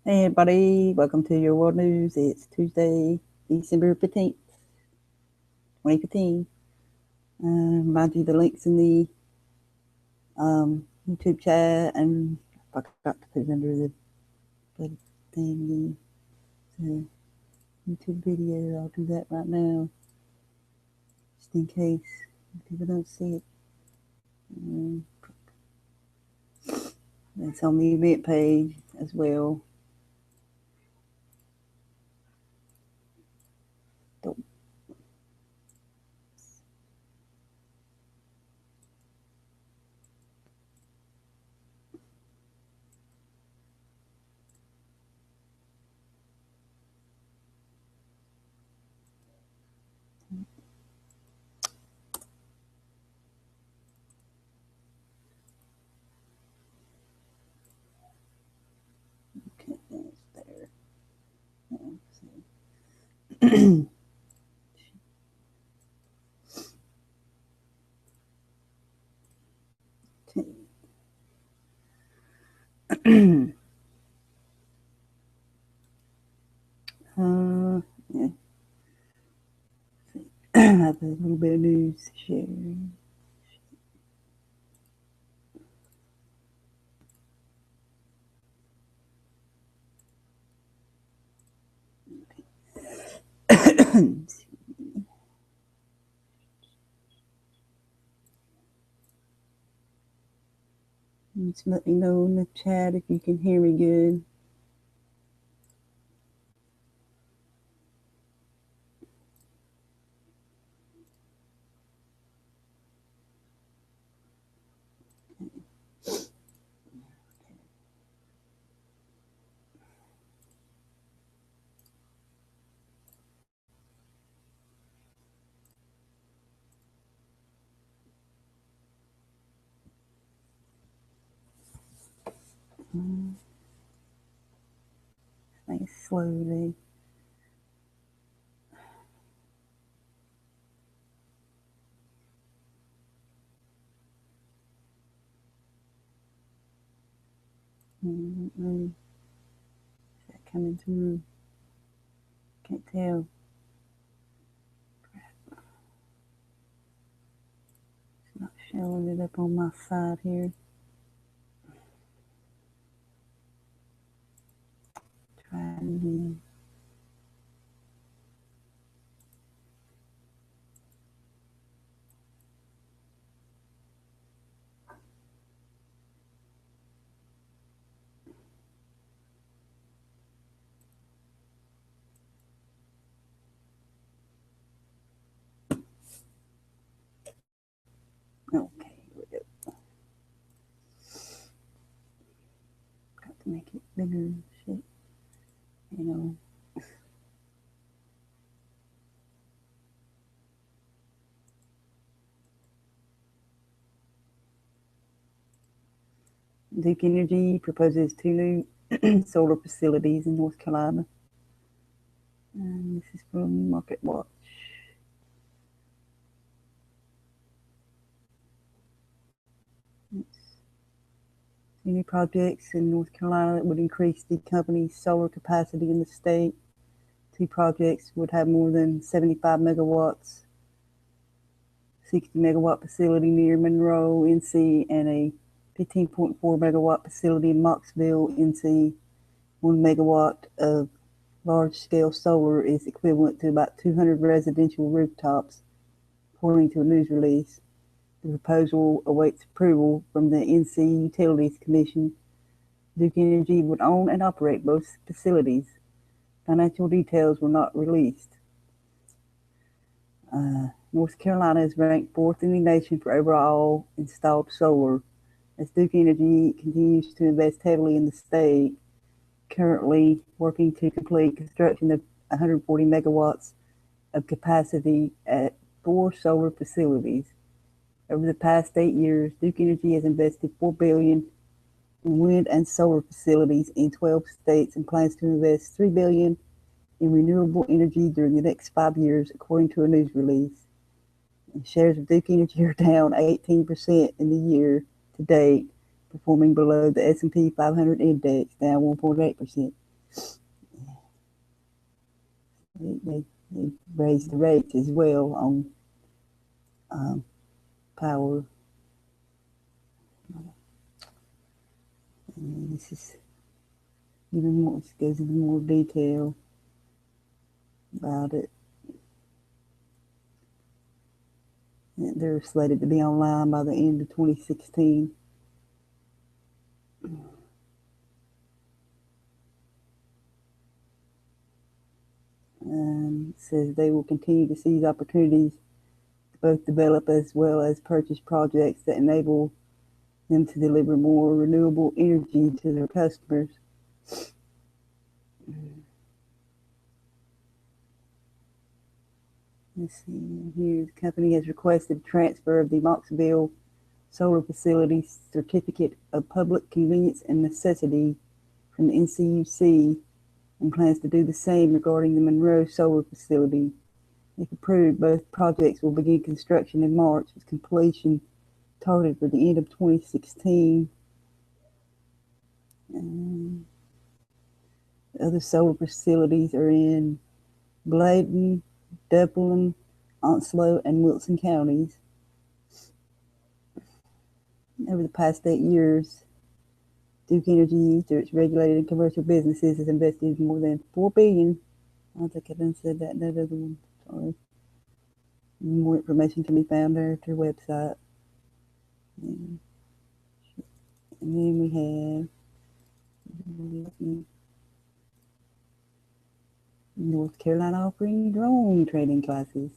Hey everybody, welcome to your world news. It's Tuesday, December 15th, 2015. Remind you the links in the YouTube chat, and I forgot to put it under the thingy, the YouTube video. I'll do that right now, just in case people don't see it. It's on the event page as well. Okay, it's there. Yeah. I have a little bit of news to share. Just let me know in the chat if you can hear me good. Nice slowly. Is that coming through? Can't tell. It's not showing it up on my side here. Try it again. Okay, here we go. Got to make it bigger. Shit. You know. Duke Energy proposes 2 new solar facilities in North Carolina. And this is from Market Watch. New projects in North Carolina that would increase the company's solar capacity in the state. 2 projects would have more than 75 megawatts, 60 megawatt facility near Monroe, NC, and a 15.4 megawatt facility in Mocksville, NC. 1 megawatt of large-scale solar is equivalent to about 200 residential rooftops, according to a news release. The proposal awaits approval from the NC Utilities Commission. Duke Energy would own and operate both facilities. Financial details were not released. North Carolina is ranked 4th in the nation for overall installed solar, as Duke Energy continues to invest heavily in the state, currently working to complete construction of 140 megawatts of capacity at 4 solar facilities. Over the past 8 years, Duke Energy has invested $4 billion in wind and solar facilities in 12 states and plans to invest $3 billion in renewable energy during the next 5 years, according to a news release. And shares of Duke Energy are down 18% in the year to date, performing below the S&P 500 index, down 1.8%. They raised the rates as well on power. And this is even more, this goes into more detail about it. They're slated to be online by the end of 2016. It says they will continue to seize opportunities to both develop as well as purchase projects that enable them to deliver more renewable energy to their customers. Let's see here. The company has requested transfer of the Moxville solar facility certificate of public convenience and necessity from the NCUC and plans to do the same regarding the Monroe solar facility. If approved, both projects will begin construction in March, with completion targeted for the end of 2016. Other solar facilities are in Bladen, Dublin, Onslow, and Wilson counties. Over the past 8 years, Duke Energy, through its regulated and commercial businesses, has invested more than $4 billion. I think I done said that in that other one. Sorry. More information can be found there at their website. And then we have North Carolina offering drone training classes.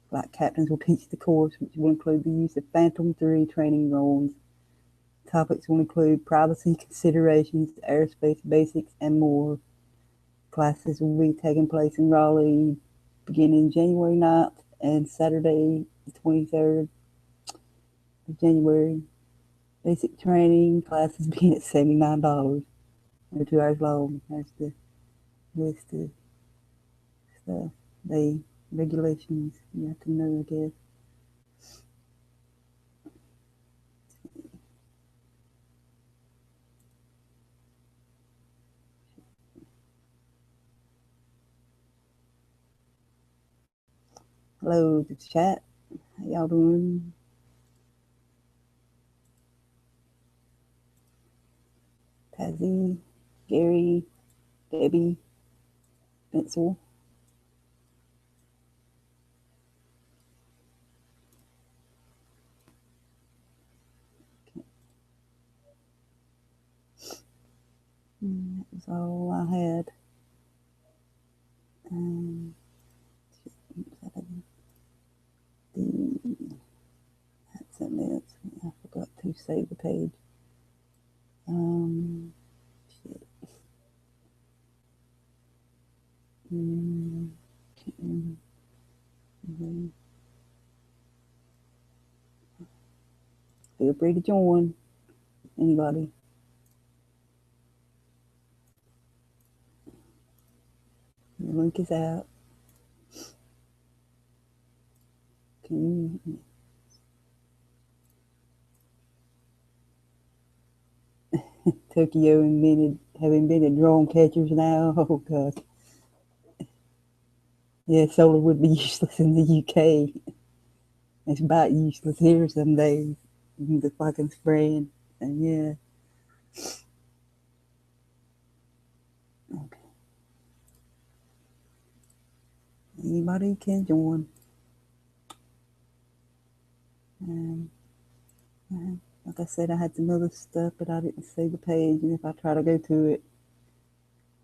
Flight captains will teach the course, which will include the use of Phantom 3 training drones. Topics will include privacy considerations, aerospace basics, and more. Classes will be taking place in Raleigh beginning January 9th and Saturday the 23rd of January. Basic training classes begin at $79. They're 2 hours long. That's the list of stuff. Regulations you have to know, I guess. Hello to the chat. How y'all doing? Tazzy, Gary, Debbie, Pencil. That was all I had. That's something else. I forgot to save the page. Shit. Feel free to join. Anybody. The link is out. Tokyo have invented drone catchers now. Oh god. Yeah, solar would be useless in the UK. It's about useless here some days. The fucking spraying. And yeah. Okay. Anybody can join. Like I said, I had some other stuff, but I didn't save the page. And if I try to go to it,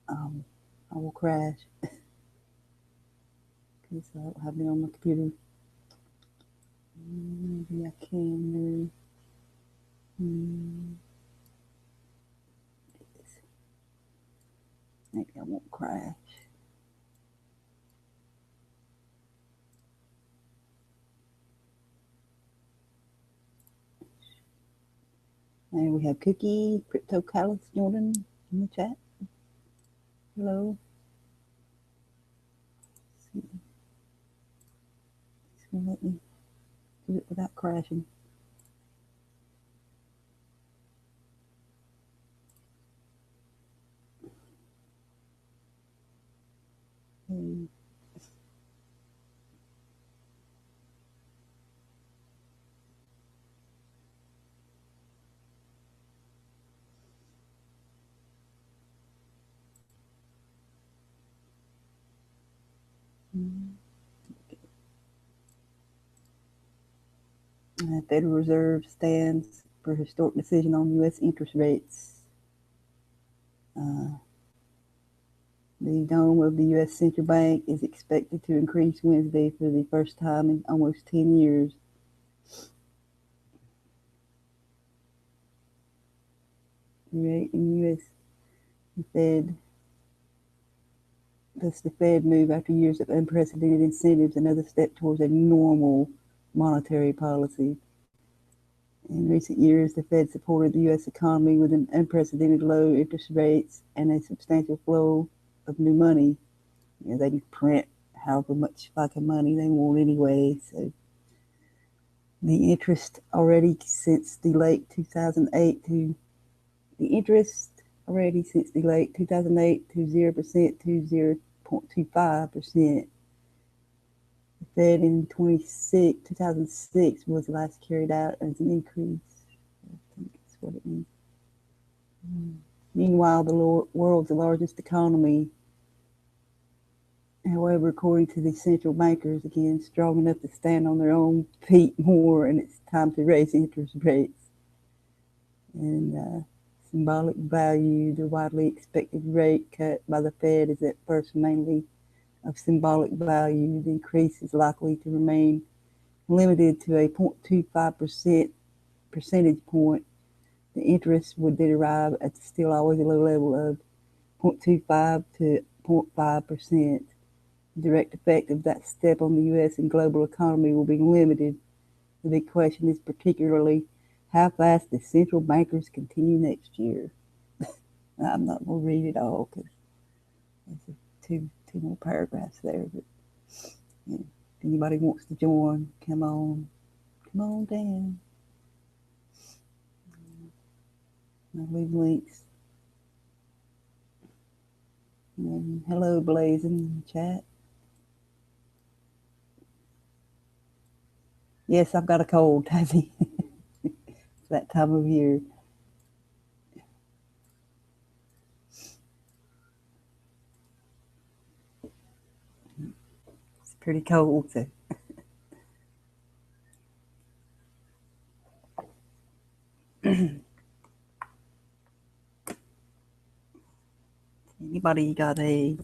I will crash. Because I don't have it on my computer. Maybe I can. Maybe I won't crash. And we have Cookie, Crypto Callus joining in the chat. Hello. Let's see. It's going to let me do it without crashing. Federal Reserve stands for historic decision on U.S. interest rates. The dome of the U.S. Central Bank is expected to increase Wednesday for the first time in almost 10 years. The rate in the U.S. The Fed move after years of unprecedented incentives, another step towards a normal monetary policy. In recent years, the Fed supported the U.S. economy with an unprecedented low interest rates and a substantial flow of new money. They can print however much fucking money they want anyway. So the interest already since the late 2008 to 0% to 0.25%. The Fed in 2006 was last carried out as an increase. I think that's what it means. Meanwhile, the world's largest economy, however, according to the central bankers, again, strong enough to stand on their own feet more, and it's time to raise interest rates. And symbolic value, the widely expected rate cut by the Fed is at first mainly of symbolic value. The increase is likely to remain limited to a 0.25% percentage point. The interest would derive at still always a low level of 0.25 to 0.5%. The direct effect of that step on the U.S. and global economy will be limited. The big question is particularly how fast the central bankers continue next year. I'm not going to read it all because there's two more paragraphs there. But if anybody wants to join, come on down. I'll leave links. And hello, Blazing in the chat. Yes, I've got a cold, Tassie. It's that time of year. It's pretty cold, so. Anybody got a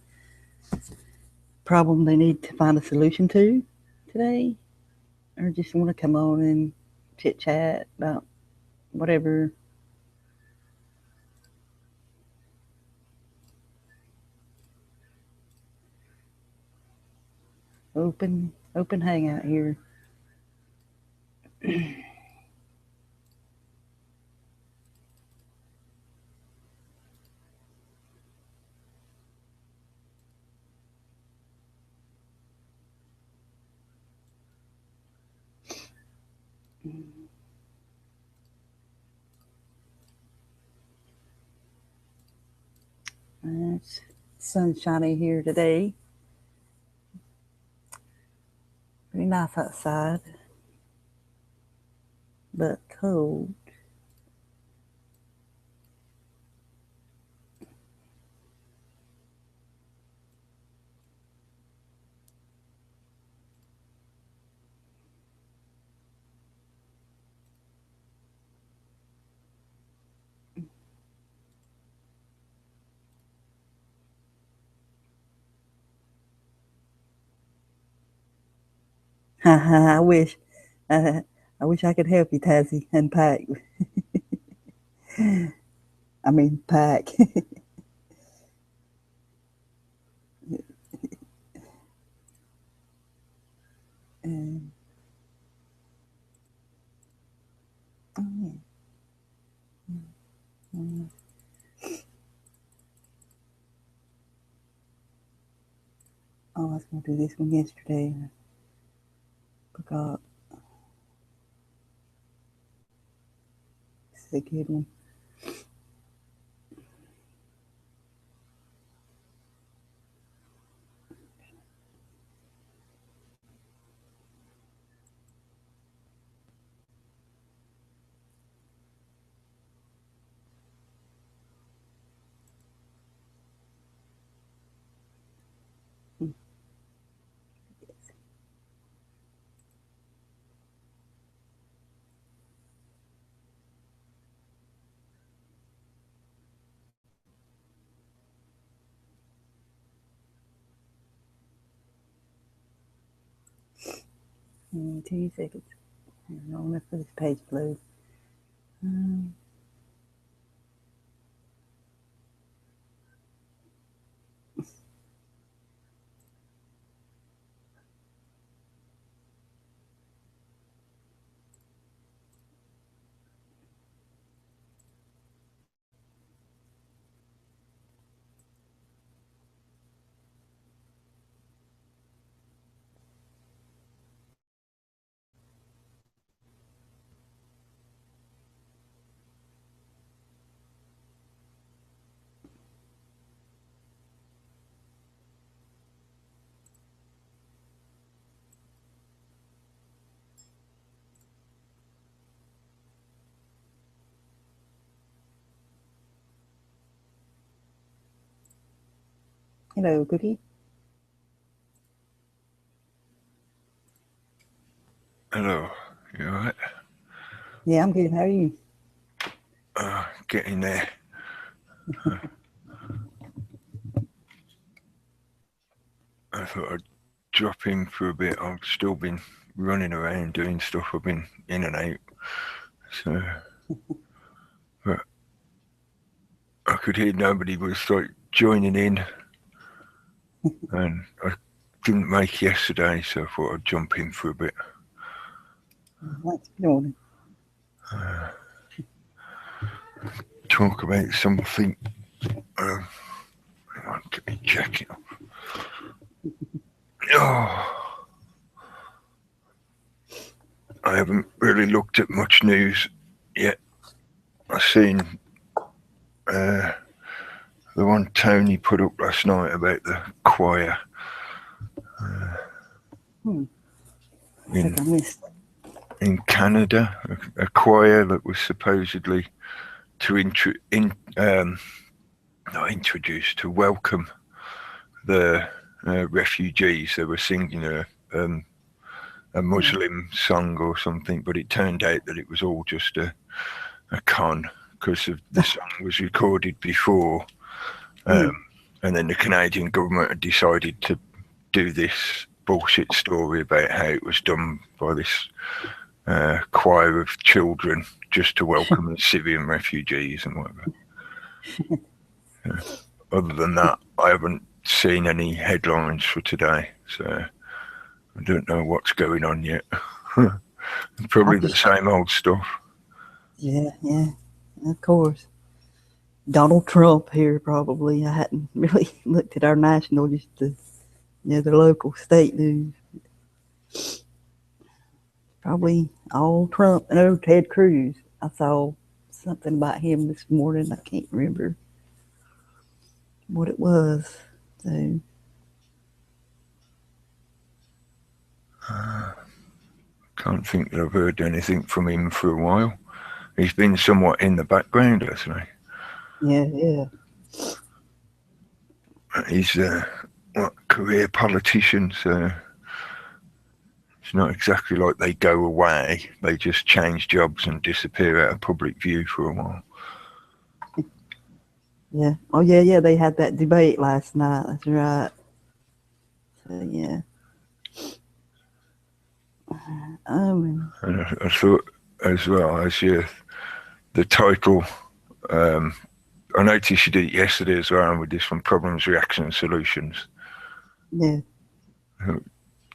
problem they need to find a solution to today? Or just want to come on and chit chat about whatever? Open hangout here. It's sunshiny here today. Pretty nice outside, but cold. I wish. I wish I could help you, Tassie, unpack. I mean, pack. And, oh, yeah. Oh, I was going to do this one yesterday. I forgot. It's a good one. 2 seconds. Long enough for this page to load. Hello, Cookie. Hello, you alright? Yeah, I'm good. How are you? Getting there. I thought I'd drop in for a bit. I've still been running around doing stuff. I've been in and out. So, but I could hear nobody was like joining in. And I didn't make yesterday, so I thought I'd jump in for a bit. Thanks for joining. Talk about something. Hang on, get me jacket off. Oh, I haven't really looked at much news yet. I've seen the one Tony put up last night about the choir. I think I missed. In Canada, a choir that was supposedly to not introduce, to welcome the refugees. They were singing a Muslim song or something, but it turned out that it was all just a con, because the song was recorded before, and then the Canadian government had decided to do this bullshit story about how it was done by this choir of children just to welcome the Syrian refugees and whatever. Other than that, I haven't seen any headlines for today, so I don't know what's going on yet. Probably the same old stuff. Yeah, of course. Donald Trump here, probably. I hadn't really looked at our national, just the local state news. Probably all Trump. And oh, Ted Cruz. I saw something about him this morning. I can't remember what it was. So Can't think that I've heard anything from him for a while. He's been somewhat in the background, hasn't he? Yeah. He's a career politician, so it's not exactly like they go away. They just change jobs and disappear out of public view for a while. Yeah. Oh, yeah. They had that debate last night. That's right. So, yeah. And I thought as well, as the title, I noticed you did it yesterday as well with this one, Problems, Reactions, Solutions. Yeah.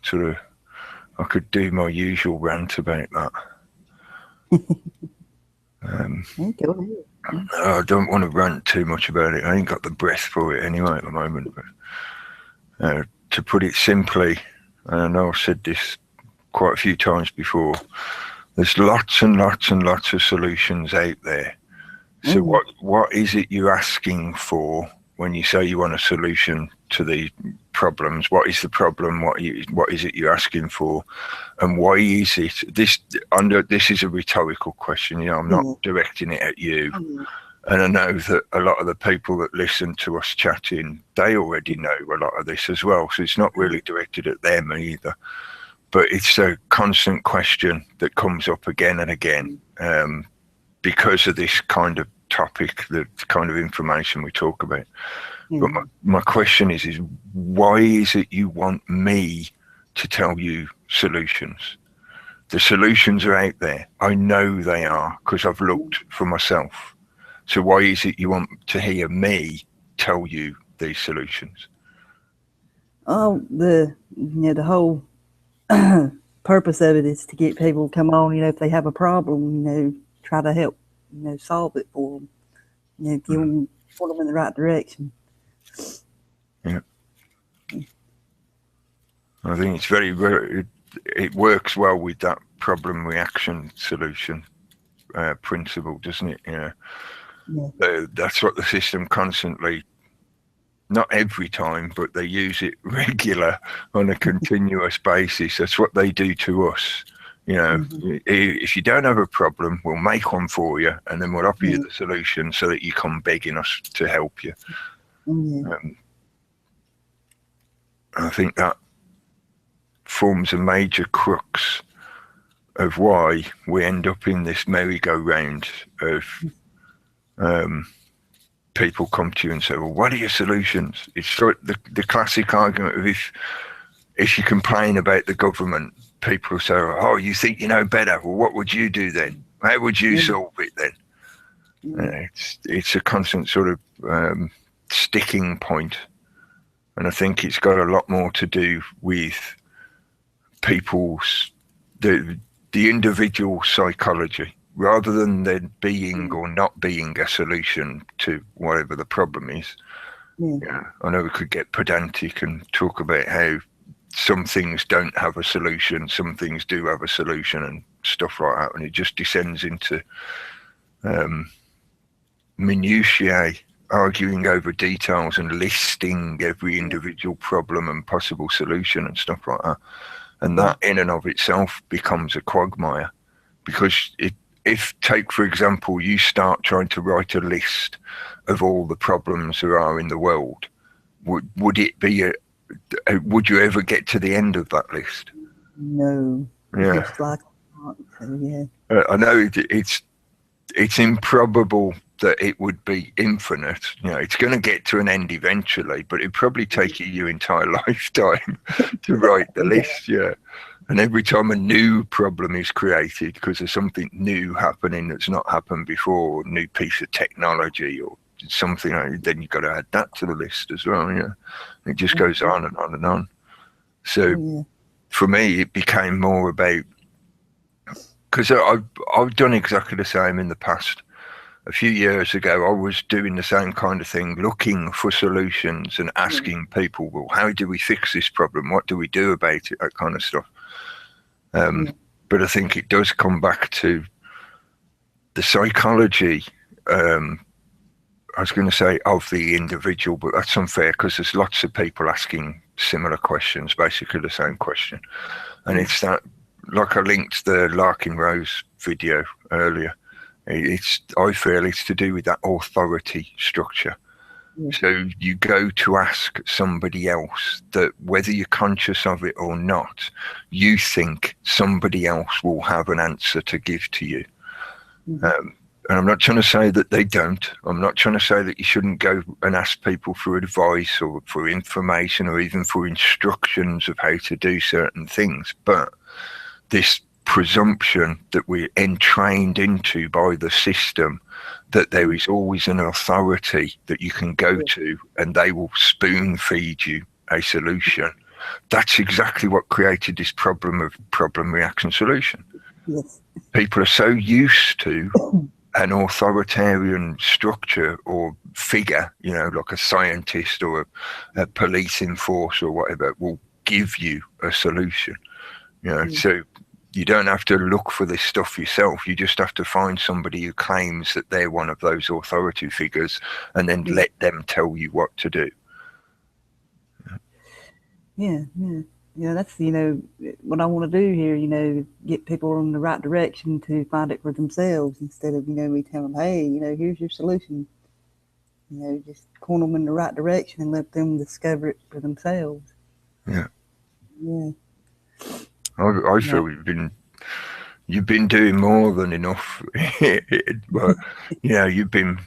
Sort of, I could do my usual rant about that. Go ahead. I don't want to rant too much about it. I ain't got the breath for it anyway at the moment. But to put it simply, and I know I've said this quite a few times before, there's lots and lots and lots of solutions out there. So what is it you're asking for when you say you want a solution to the problems? What is the problem? What is it you're asking for? And why is it this is a rhetorical question, I'm not directing it at you. And I know that a lot of the people that listen to us chatting, they already know a lot of this as well. So it's not really directed at them either. But it's a constant question that comes up again and again. Because of this kind of topic, the kind of information we talk about. But my question is why is it you want me to tell you solutions? The solutions are out there. I know they are because I've looked for myself. So why is it you want to hear me tell you these solutions? Oh, the whole purpose of it is to get people to come on. If they have a problem, try to help, solve it for them. Give them, put them in the right direction. Yeah, I think it's it works well with that problem reaction solution principle, doesn't it? Yeah. That's what the system constantly, not every time, but they use it regular on a continuous basis. That's what they do to us. If you don't have a problem, we'll make one for you, and then we'll offer you the solution so that you come begging us to help you. I think that forms a major crux of why we end up in this merry-go-round of people come to you and say, well, what are your solutions? It's sort of the classic argument of if you complain about the government, people say, oh, you think you know better. Well, what would you do then? How would you solve it then? It's a constant sort of sticking point. And I think it's got a lot more to do with people's, the individual psychology, rather than there being or not being a solution to whatever the problem is. Yeah, I know we could get pedantic and talk about how some things don't have a solution, some things do have a solution and stuff like that. And it just descends into minutiae, arguing over details and listing every individual problem and possible solution and stuff like that. And that in and of itself becomes a quagmire, because if take, for example, you start trying to write a list of all the problems there are in the world, would it be would you ever get to the end of that list? No. Yeah. Just like, yeah. I know it's improbable that it would be infinite. It's going to get to an end eventually, but it'd probably take you your entire lifetime to write the list. Yeah. And every time a new problem is created because there's something new happening that's not happened before, or a new piece of technology or something, then you've got to add that to the list as well. Yeah. It just goes on and on and on. So for me, it became more about, because I've done exactly the same in the past. A few years ago, I was doing the same kind of thing, looking for solutions and asking people, well, how do we fix this problem? What do we do about it? That kind of stuff. But I think it does come back to the psychology, I was going to say of the individual, but that's unfair because there's lots of people asking similar questions, basically the same question. And it's that, like I linked the Larkin Rose video earlier, I feel it's to do with that authority structure. So you go to ask somebody else that, whether you're conscious of it or not, you think somebody else will have an answer to give to you. And I'm not trying to say that they don't. I'm not trying to say that you shouldn't go and ask people for advice or for information or even for instructions of how to do certain things. But this presumption that we're entrained into by the system, that there is always an authority that you can go to and they will spoon feed you a solution. That's exactly what created this problem of problem reaction solution. Yes. People are so used to an authoritarian structure or figure, like a scientist or a policing force or whatever, will give you a solution. So you don't have to look for this stuff yourself. You just have to find somebody who claims that they're one of those authority figures and then let them tell you what to do. Yeah. That's, what I want to do here, get people in the right direction to find it for themselves instead of, we tell them, hey, here's your solution. Just point them in the right direction and let them discover it for themselves. Yeah. Yeah. I feel you've been doing more than enough. But you've been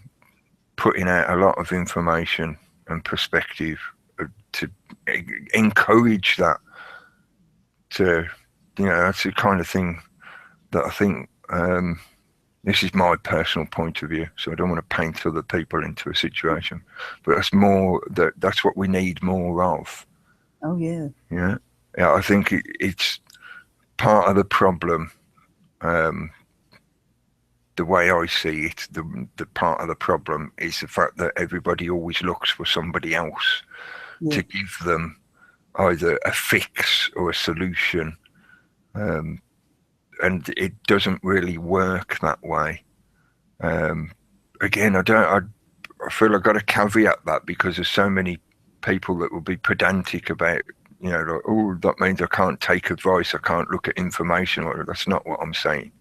putting out a lot of information and perspective to encourage that. That's the kind of thing that I think this is my personal point of view, so I don't want to paint other people into a situation, but that's what we need more of. Oh yeah. Yeah, I think it's part of the problem. The way I see it, the part of the problem is the fact that everybody always looks for somebody else Yeah. to give them either a fix or a solution, and it doesn't really work that way. Again, I feel I've got to caveat that because there's so many people that will be pedantic about, like, oh, that means I can't take advice, I can't look at information. Or that's not what I'm saying.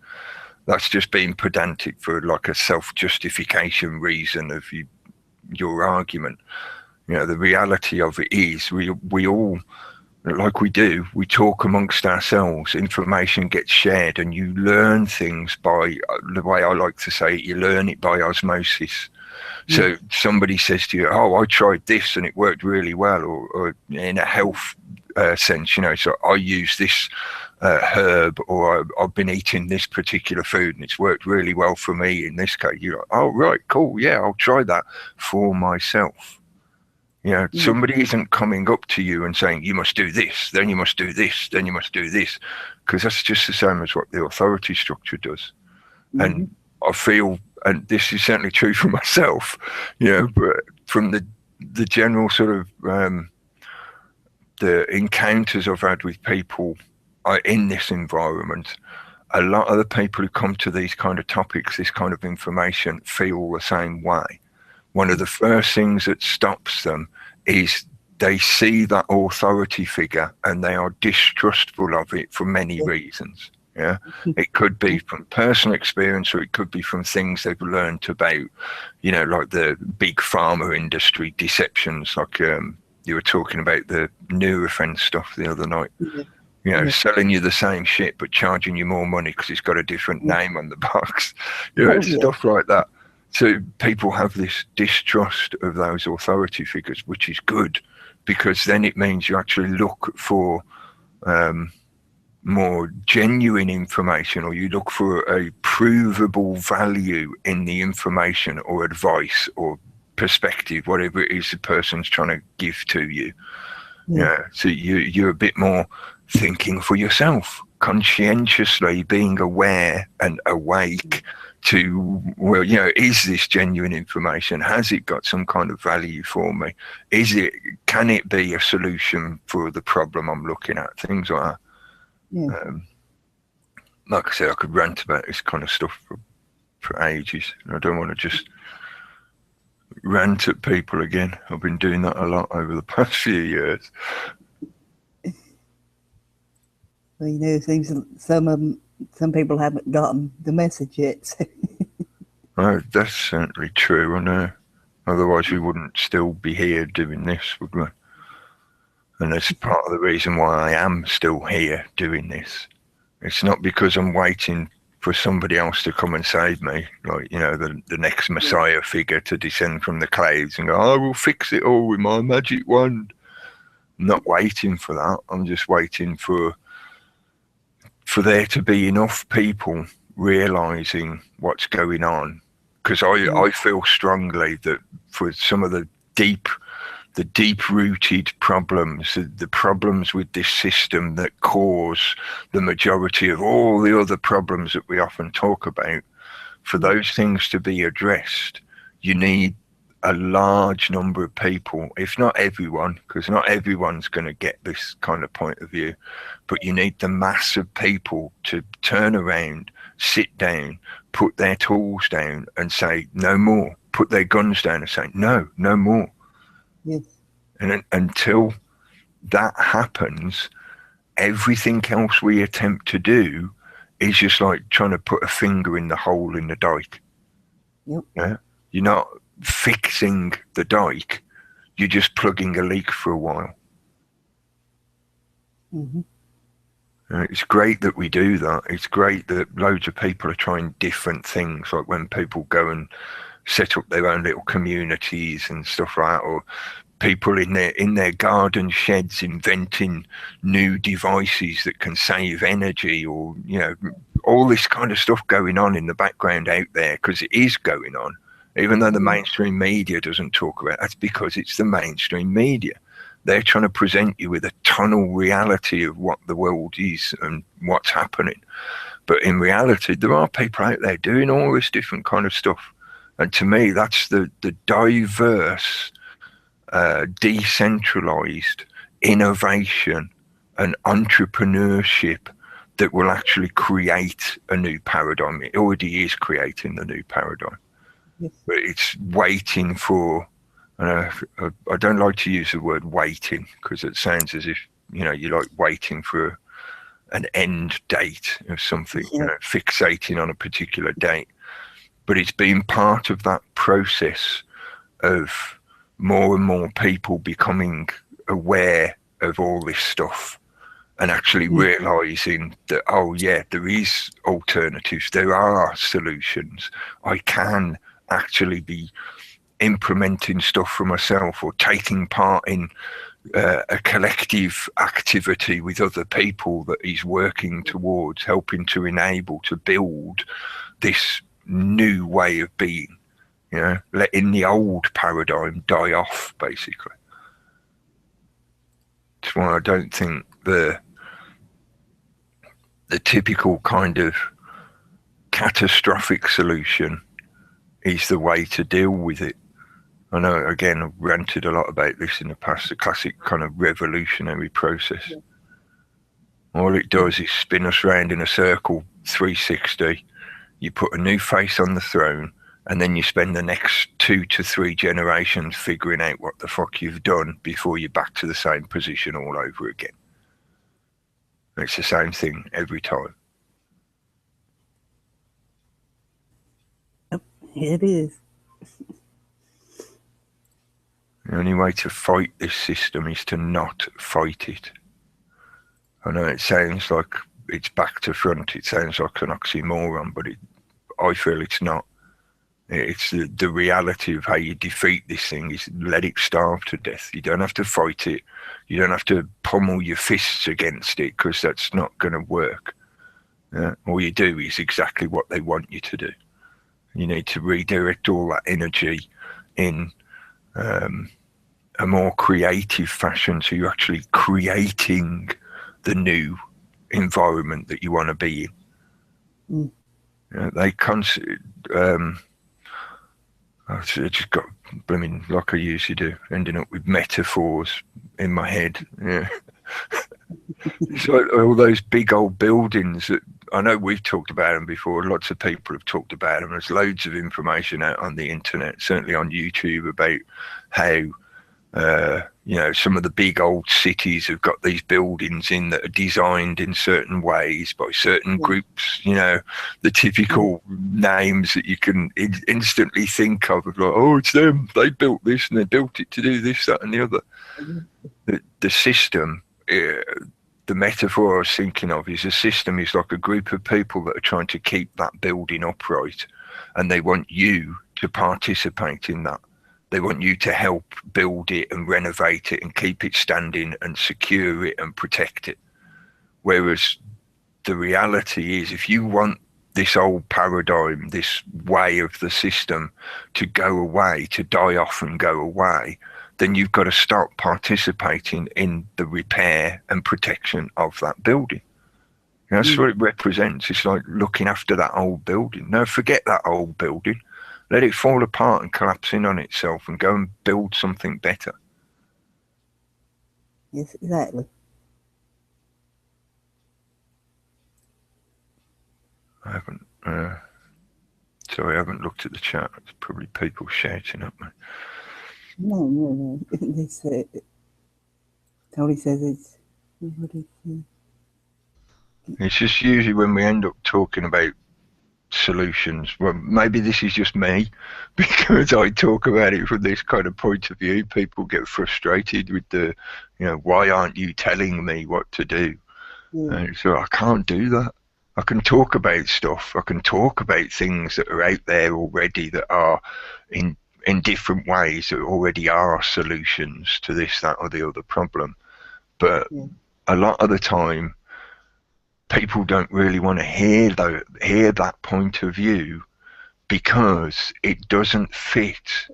That's just being pedantic for like a self-justification reason of your argument. The reality of it is we all, like we talk amongst ourselves, information gets shared, and you learn things by, the way I like to say it, you learn it by osmosis. So somebody says to you, oh, I tried this and it worked really well, or in a health sense, so I use this herb, or I've been eating this particular food and it's worked really well for me in this case. You're like, oh, right, cool, yeah, I'll try that for myself. Somebody isn't coming up to you and saying, you must do this, then you must do this, then you must do this, because that's just the same as what the authority structure does. And I feel, and this is certainly true for myself, but from the general sort of the encounters I've had with people in this environment, a lot of the people who come to these kind of topics, this kind of information, feel the same way. One of the first things that stops them is they see that authority figure and they are distrustful of it for many reasons. Yeah, it could be from personal experience, or it could be from things they've learned about, like the big pharma industry deceptions, like you were talking about the Nurofen stuff the other night. Selling you the same shit but charging you more money because it's got a different name on the box. Stuff like that. So people have this distrust of those authority figures, which is good, because then it means you actually look for more genuine information, or you look for a provable value in the information or advice or perspective, whatever it is the person's trying to give to you. So you're a bit more thinking for yourself, conscientiously being aware and awake to, well, is this genuine information? Has it got some kind of value for me? Can it be a solution for the problem I'm looking at? Things like that. Like I said, I could rant about this kind of stuff for ages. I don't want to just rant at people again. I've been doing that a lot over the past few years. Well, it seems some people haven't gotten the message yet. So. Oh, that's certainly true. I know. Otherwise, we wouldn't still be here doing this, would we? And that's part of the reason why I am still here doing this. It's not because I'm waiting for somebody else to come and save me, like, the next Messiah figure to descend from the clouds and go, I will fix it all with my magic wand. I'm not waiting for that. I'm just waiting for there to be enough people realizing what's going on. Because I feel strongly that for some of the deep-rooted problems, the problems with this system that cause the majority of all the other problems that we often talk about, for those things to be addressed, you need a large number of people, if not everyone, because not everyone's going to get this kind of point of view, but you need the mass of people to turn around, sit down, put their tools down and say, no more, put their guns down and say, no more. Yes. And until that happens, everything else we attempt to do is just like trying to put a finger in the hole in the dike. Yep. Yeah? You're not fixing the dike, you're just plugging a leak for a while. It's great that we do that. It's great that loads of people are trying different things, like when people go and set up their own little communities and stuff like that, or people in their garden sheds inventing new devices that can save energy, or all this kind of stuff going on in the background out there, because it is going on, even though the mainstream media doesn't talk about it. That's because it's the mainstream media. They're trying to present you with a tunnel reality of what the world is and what's happening. But in reality, there are people out there doing all this different kind of stuff. And to me, that's the diverse, decentralized innovation and entrepreneurship that will actually create a new paradigm. It already is creating the new paradigm. Yes. But it's waiting for, I don't like to use the word waiting, because it sounds as if, you're like waiting for an end date of something, fixating on a particular date. But it's been part of that process of more and more people becoming aware of all this stuff and actually realizing that, oh yeah, there is alternatives, there are solutions. I can actually be implementing stuff for myself or taking part in a collective activity with other people that he's working towards, helping to enable, to build this new way of being, letting the old paradigm die off, basically. That's why I don't think the typical kind of catastrophic solution is the way to deal with it. I know, again, I've ranted a lot about this in the past, the classic kind of revolutionary process. Yeah. All it does is spin us round in a circle, 360. You put a new face on the throne, and then you spend the next 2 to 3 generations figuring out what the fuck you've done before you're back to the same position all over again. It's the same thing every time. It is. The only way to fight this system is to not fight it. I know it sounds like it's back to front. It sounds like an oxymoron, but I feel it's not. It's the reality of how you defeat this thing is let it starve to death. You don't have to fight it. You don't have to pummel your fists against it, because that's not going to work. All you do is exactly what they want you to do. You need to redirect all that energy in a more creative fashion, so you're actually creating the new environment that you want to be in. They I just got blooming, like I usually do, ending up with metaphors in my head. Yeah. It's like all those big old buildings that I know we've talked about them before. Lots of people have talked about them. There's loads of information out on the internet, certainly on YouTube, about how some of the big old cities have got these buildings in that are designed in certain ways by certain groups, the typical names that you can instantly think of like, oh, it's them, they built this and they built it to do this, that and the other. The system, the metaphor I was thinking of is a system is like a group of people that are trying to keep that building upright, and they want you to participate in that. They want you to help build it and renovate it and keep it standing and secure it and protect it. Whereas the reality is, if you want this old paradigm, this way of the system to go away, to die off and go away, then you've got to start participating in the repair and protection of that building. That's what it represents. It's like looking after that old building. No, forget that old building. Let it fall apart and collapse in on itself and go and build something better. Yes, exactly. I haven't looked at the chat. It's probably people shouting at me. No. They said, Tony says it's, it's just usually when we end up talking about solutions, well, maybe this is just me, because I talk about it from this kind of point of view. People get frustrated with the, why aren't you telling me what to do? So I can't do that. I can talk about stuff. I can talk about things that are out there already that are in different ways that already are solutions to this, that, or the other problem. But a lot of the time, people don't really want to hear that point of view because it doesn't fit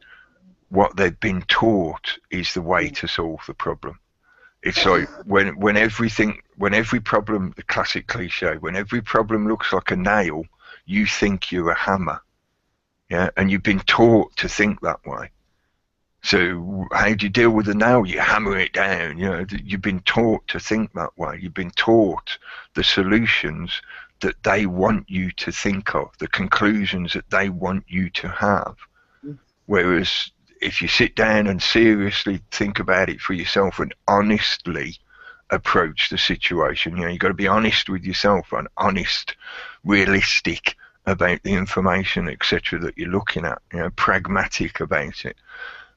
what they've been taught is the way to solve the problem. It's like when every problem, the classic cliche, when every problem looks like a nail, you think you're a hammer, yeah, and you've been taught to think that way. So how do you deal with the nail? You hammer it down. You know, you've been taught to think that way. You've been taught the solutions that they want you to think of, the conclusions that they want you to have. Whereas if you sit down and seriously think about it for yourself and honestly approach the situation, you know, you've got to be honest with yourself and honest, realistic about the information, etc., that you're looking at, you know, pragmatic about it.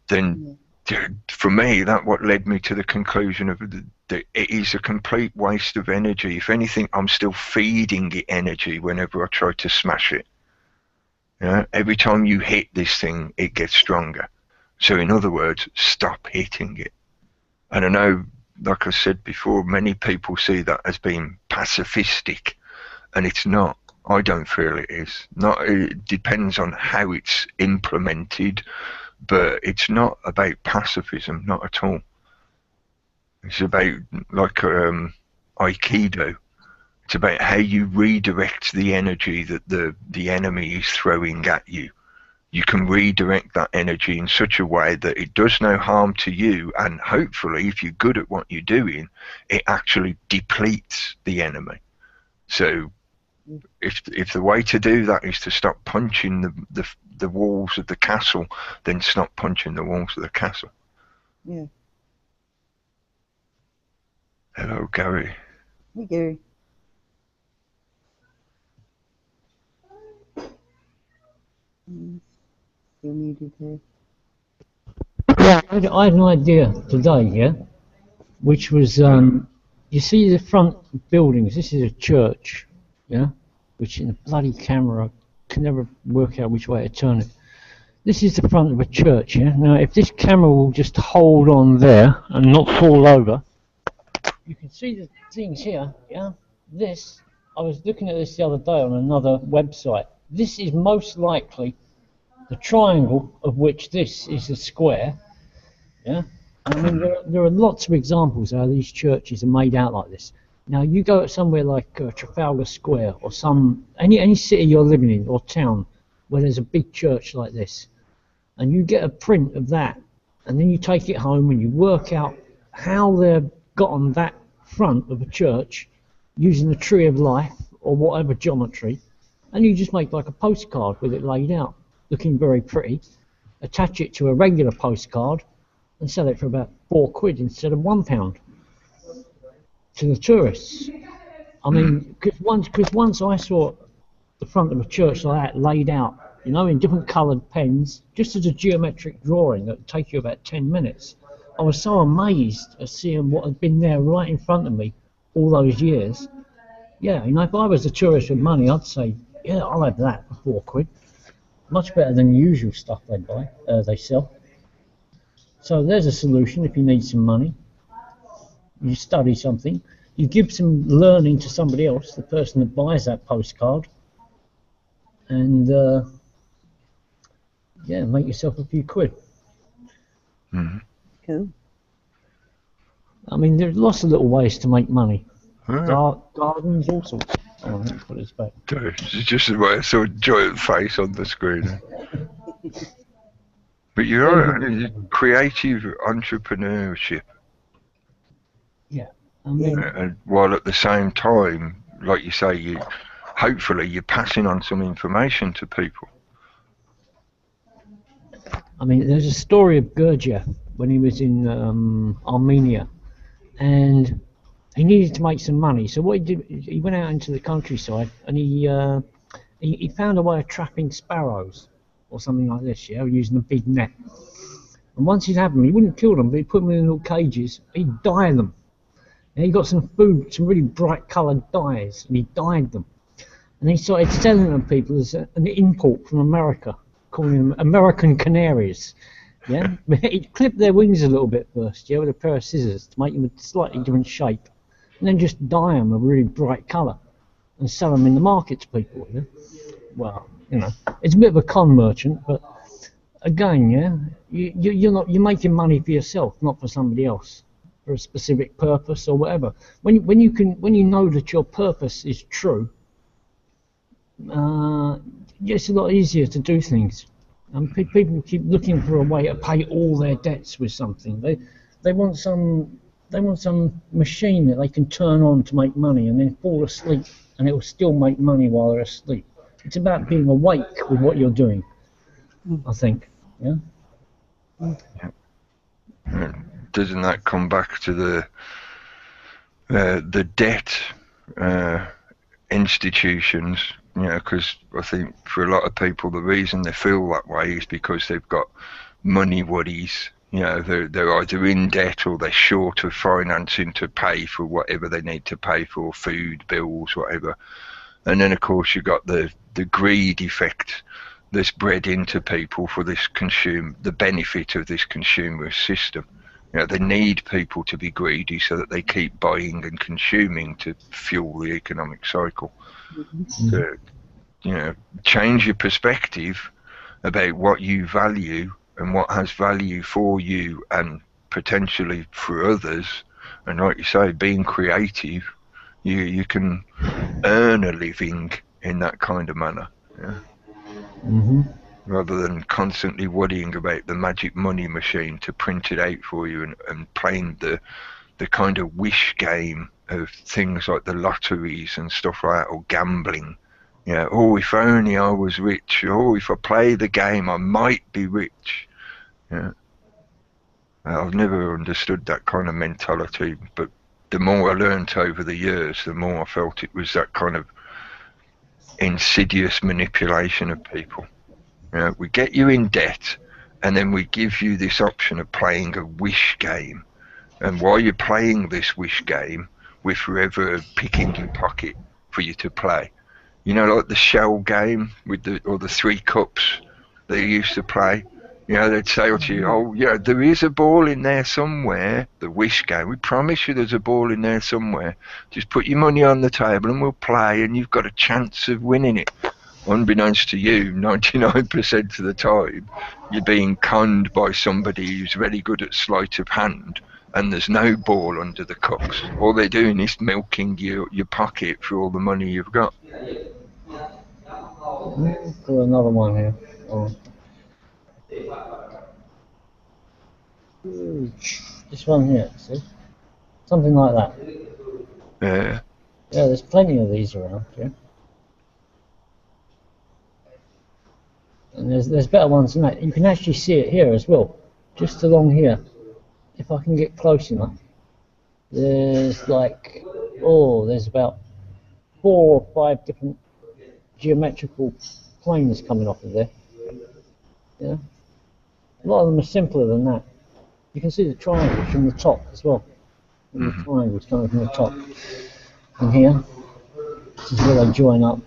Then for me, that what led me to the conclusion of that it is a complete waste of energy. If anything, I'm still feeding it energy whenever I try to smash it. Yeah? Every time you hit this thing, it gets stronger. So in other words, stop hitting it. And I know, like I said before, many people see that as being pacifistic, and it's not. I don't feel it is. It depends on how it's implemented, but it's not about pacifism, not at all. It's about, like Aikido. It's about how you redirect the energy that the enemy is throwing at you. You can redirect that energy in such a way that it does no harm to you, and hopefully, if you're good at what you're doing, it actually depletes the enemy. So if the way to do that is to stop punching the walls of the castle, then stop punching the walls of the castle. Yeah. Hello, Gary. Hey, Gary. Still muted here. Yeah, I had an idea today, yeah, which was, you see the front buildings, this is a church, yeah, which in the bloody camera, I can never work out which way to turn it. This is the front of a church, yeah. Now, if this camera will just hold on there and not fall over, you can see the things here, yeah. This, I was looking at this the other day on another website. This is most likely the triangle of which this is a square, yeah. I mean, there are lots of examples how these churches are made out like this. Now, you go somewhere like Trafalgar Square or any city you're living in or town where there's a big church like this, and you get a print of that, and then you take it home and you work out how they've got on that front of a church using the tree of life or whatever geometry, and you just make like a postcard with it laid out, looking very pretty, attach it to a regular postcard, and sell it for about £4 instead of £1 to the tourists. I mean, because once I saw the front of a church like that laid out, you know, in different coloured pens, just as a geometric drawing that would take you about 10 minutes. I was so amazed at seeing what had been there right in front of me all those years. Yeah, you know, if I was a tourist with money, I'd say, yeah, I'll have that for £4. Much better than the usual stuff they sell. So there's a solution if you need some money. You study something, you give some learning to somebody else, the person that buys that postcard, and yeah, make yourself a few quid. Mm-hmm. Cool. I mean, there's lots of little ways to make money. Gardens, all sorts. Oh, let me put this back. It's just the way I saw a giant face on the screen. But you're right, creative entrepreneurship. Yeah, I mean, and while at the same time, like you say, hopefully you're passing on some information to people. I mean, there's a story of Gurdjieff when he was in Armenia, and he needed to make some money. So what he did, he went out into the countryside, and he found a way of trapping sparrows or something like this, yeah, using a big net. And once he'd had them, he wouldn't kill them, but he'd put them in little cages. He'd dye them. And he got some food, some really bright coloured dyes, and he dyed them. And he started selling them to people as an import from America, calling them American canaries. Yeah, he'd clip their wings a little bit first, yeah, with a pair of scissors to make them a slightly different shape, and then just dye them a really bright colour. and sell them in the market to people. Yeah? Well, it's a bit of a con merchant, but again, you're making money for yourself, not for somebody else, for a specific purpose or whatever. When you know that your purpose is true, it's a lot easier to do things. And people keep looking for a way to pay all their debts with something. They want some machine that they can turn on to make money and then fall asleep, and it will still make money while they're asleep. It's about being awake with what you're doing, I think. Yeah. Doesn't that come back to the debt institutions? Because I think for a lot of people, the reason they feel that way is because they've got money worries. They're either in debt or they're short of financing to pay for whatever they need to pay for, food, bills, whatever. And then, of course, you've got the greed effect that's bred into people for this the benefit of this consumer system. They need people to be greedy so that they keep buying and consuming to fuel the economic cycle. So, change your perspective about what you value and what has value for you and potentially for others. And like you say, being creative, you can earn a living in that kind of manner. Yeah. Rather than constantly worrying about the magic money machine to print it out for you and playing the kind of wish game of things like the lotteries and stuff like that, or gambling. Oh, if only I was rich. Oh, if I play the game, I might be rich. Yeah. I've never understood that kind of mentality, but the more I learnt over the years, the more I felt it was that kind of insidious manipulation of people. We get you in debt, and then we give you this option of playing a wish game. And while you're playing this wish game, we're forever picking your pocket for you to play. Like the shell game with the 3 cups that you used to play. They'd say to you, oh, there is a ball in there somewhere, the wish game. We promise you there's a ball in there somewhere. Just put your money on the table and we'll play, and you've got a chance of winning it. Unbeknownst to you, 99% of the time, you're being conned by somebody who's very good at sleight of hand, and there's no ball under the cups. All they're doing is milking your pocket for all the money you've got. Put another one here. This one here, see? Something like that. Yeah. Yeah, there's plenty of these around, yeah. And there's better ones than that. You can actually see it here as well, just along here. If I can get close enough, there's there's about 4 or 5 different geometrical planes coming off of there. Yeah, a lot of them are simpler than that. You can see the triangles from the top as well. The triangles coming from the top. And here, this is where they join up.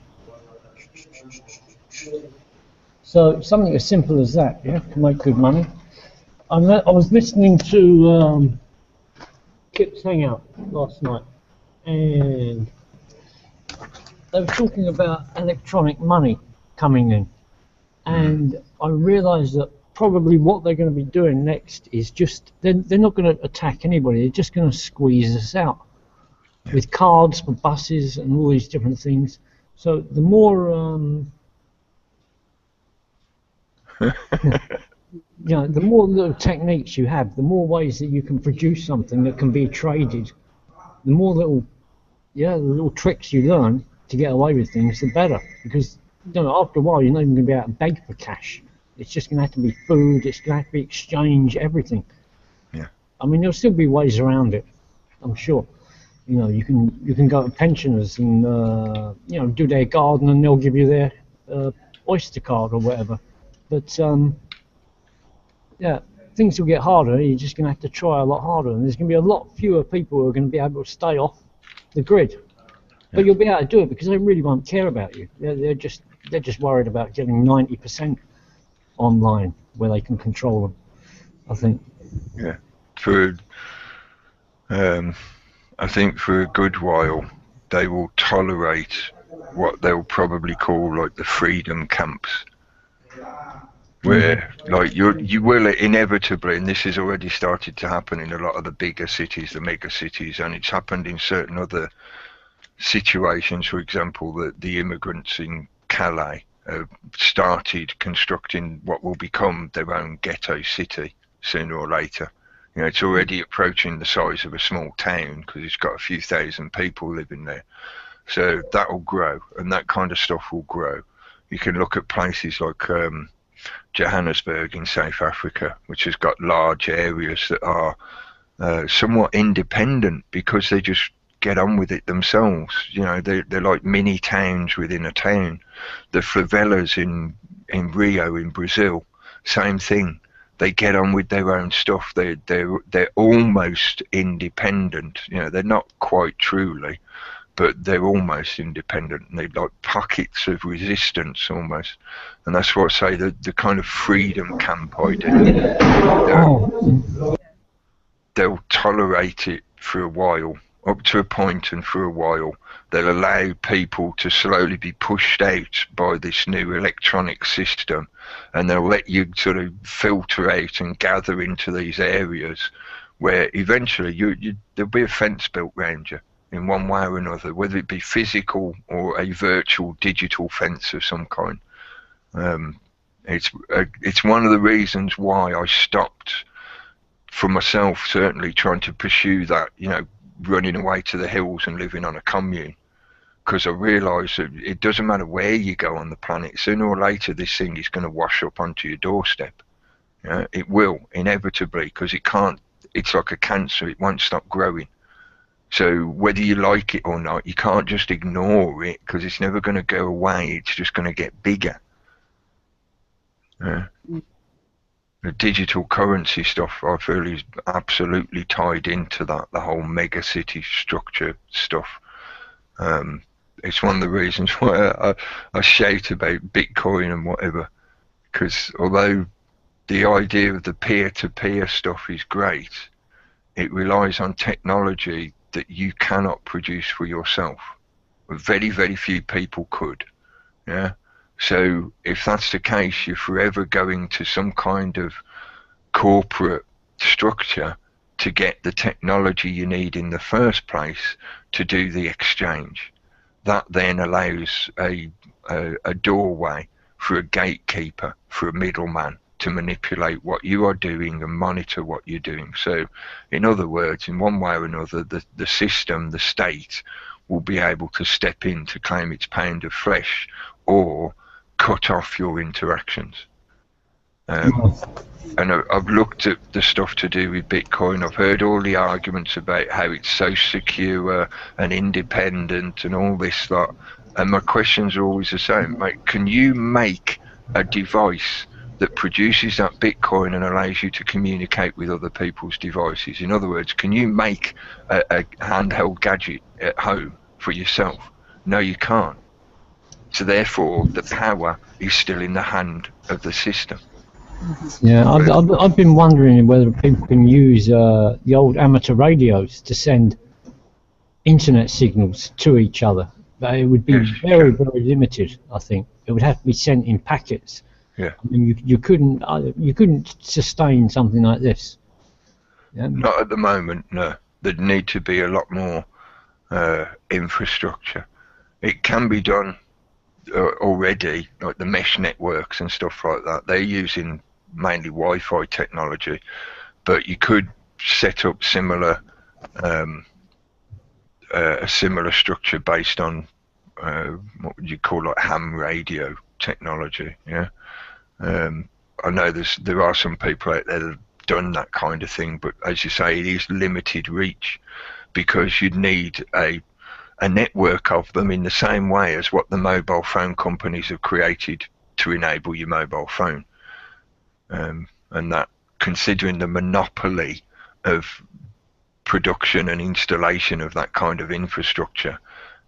So something as simple as that, yeah, can make good money. I was listening to Kip's Hangout last night, and they were talking about electronic money coming in, and I realised that probably what they're going to be doing next is just they're not going to attack anybody. They're just going to squeeze us out with cards for buses and all these different things. So the more the more little techniques you have, the more ways that you can produce something that can be traded, the more the little tricks you learn to get away with things, the better. Because after a while, you're not even going to be able to beg for cash. It's just going to have to be food. It's going to have to be exchange, everything. Yeah. I mean, there'll still be ways around it, I'm sure. You can go to pensioners and do their garden, and they'll give you their Oyster card or whatever. But things will get harder. You're just going to have to try a lot harder, and there's going to be a lot fewer people who are going to be able to stay off the grid. But you'll be able to do it because they really won't care about you. They're just worried about getting 90% online where they can control them, I think. Yeah. I think for a good while they will tolerate what they'll probably call like the freedom camps, where like you will inevitably, and this has already started to happen in a lot of the bigger cities, the mega cities, and it's happened in certain other situations. For example, the immigrants in Calais started constructing what will become their own ghetto city sooner or later. You know, it's already approaching the size of a small town because it's got a few thousand people living there. So that will grow, and that kind of stuff will grow. You can look at places like Johannesburg in South Africa, which has got large areas that are somewhat independent because they just get on with it themselves. You know, they're like mini towns within a town. The favelas in Rio in Brazil, same thing. They get on with their own stuff. They're almost independent. You know, they're not quite truly, but they're almost independent, and they're like pockets of resistance almost. And that's what I say, the kind of freedom camp idea. They'll tolerate it for a while, up to a point, and for a while they'll allow people to slowly be pushed out by this new electronic system, and they'll let you sort of filter out and gather into these areas where eventually there'll be a fence built around you in one way or another, whether it be physical or a virtual digital fence of some kind. It's one of the reasons why I stopped, for myself certainly, trying to pursue that, you know, running away to the hills and living on a commune, because I realised that it doesn't matter where you go on the planet, sooner or later this thing is going to wash up onto your doorstep. You know, it will, inevitably, because it's like a cancer, it won't stop growing. So whether you like it or not, you can't just ignore it, because it's never going to go away, it's just going to get bigger. The digital currency stuff, I feel, is absolutely tied into that, the whole mega city structure stuff. It's one of the reasons why I shout about Bitcoin and whatever, because although the idea of the peer-to-peer stuff is great, it relies on technology that you cannot produce for yourself. Very, very few people could. Yeah. So if that's the case, you're forever going to some kind of corporate structure to get the technology you need in the first place to do the exchange. That then allows a doorway for a gatekeeper, for a middleman, to manipulate what you are doing and monitor what you're doing. So in other words, in one way or another, the system, the state, will be able to step in to claim its pound of flesh or cut off your interactions. And I've looked at the stuff to do with Bitcoin. I've heard all the arguments about how it's so secure and independent and all this lot. And my questions are always the same. Mate, can you make a device that produces that Bitcoin and allows you to communicate with other people's devices? In other words, can you make a handheld gadget at home for yourself? No, you can't. So therefore, the power is still in the hand of the system. Yeah, I've been wondering whether people can use the old amateur radios to send internet signals to each other. But it would be very limited, I think. It would have to be sent in packets. Yeah. I mean, you couldn't sustain something like this. Yeah. Not at the moment, no. There'd need to be a lot more infrastructure. It can be done already, like the mesh networks and stuff like that. They're using mainly Wi-Fi technology, but you could set up similar a similar structure based on what would you call, like ham radio technology. Yeah. I know there are some people out there that have done that kind of thing, but as you say, it is limited reach, because you'd need a network of them in the same way as what the mobile phone companies have created to enable your mobile phone. And that, considering the monopoly of production and installation of that kind of infrastructure,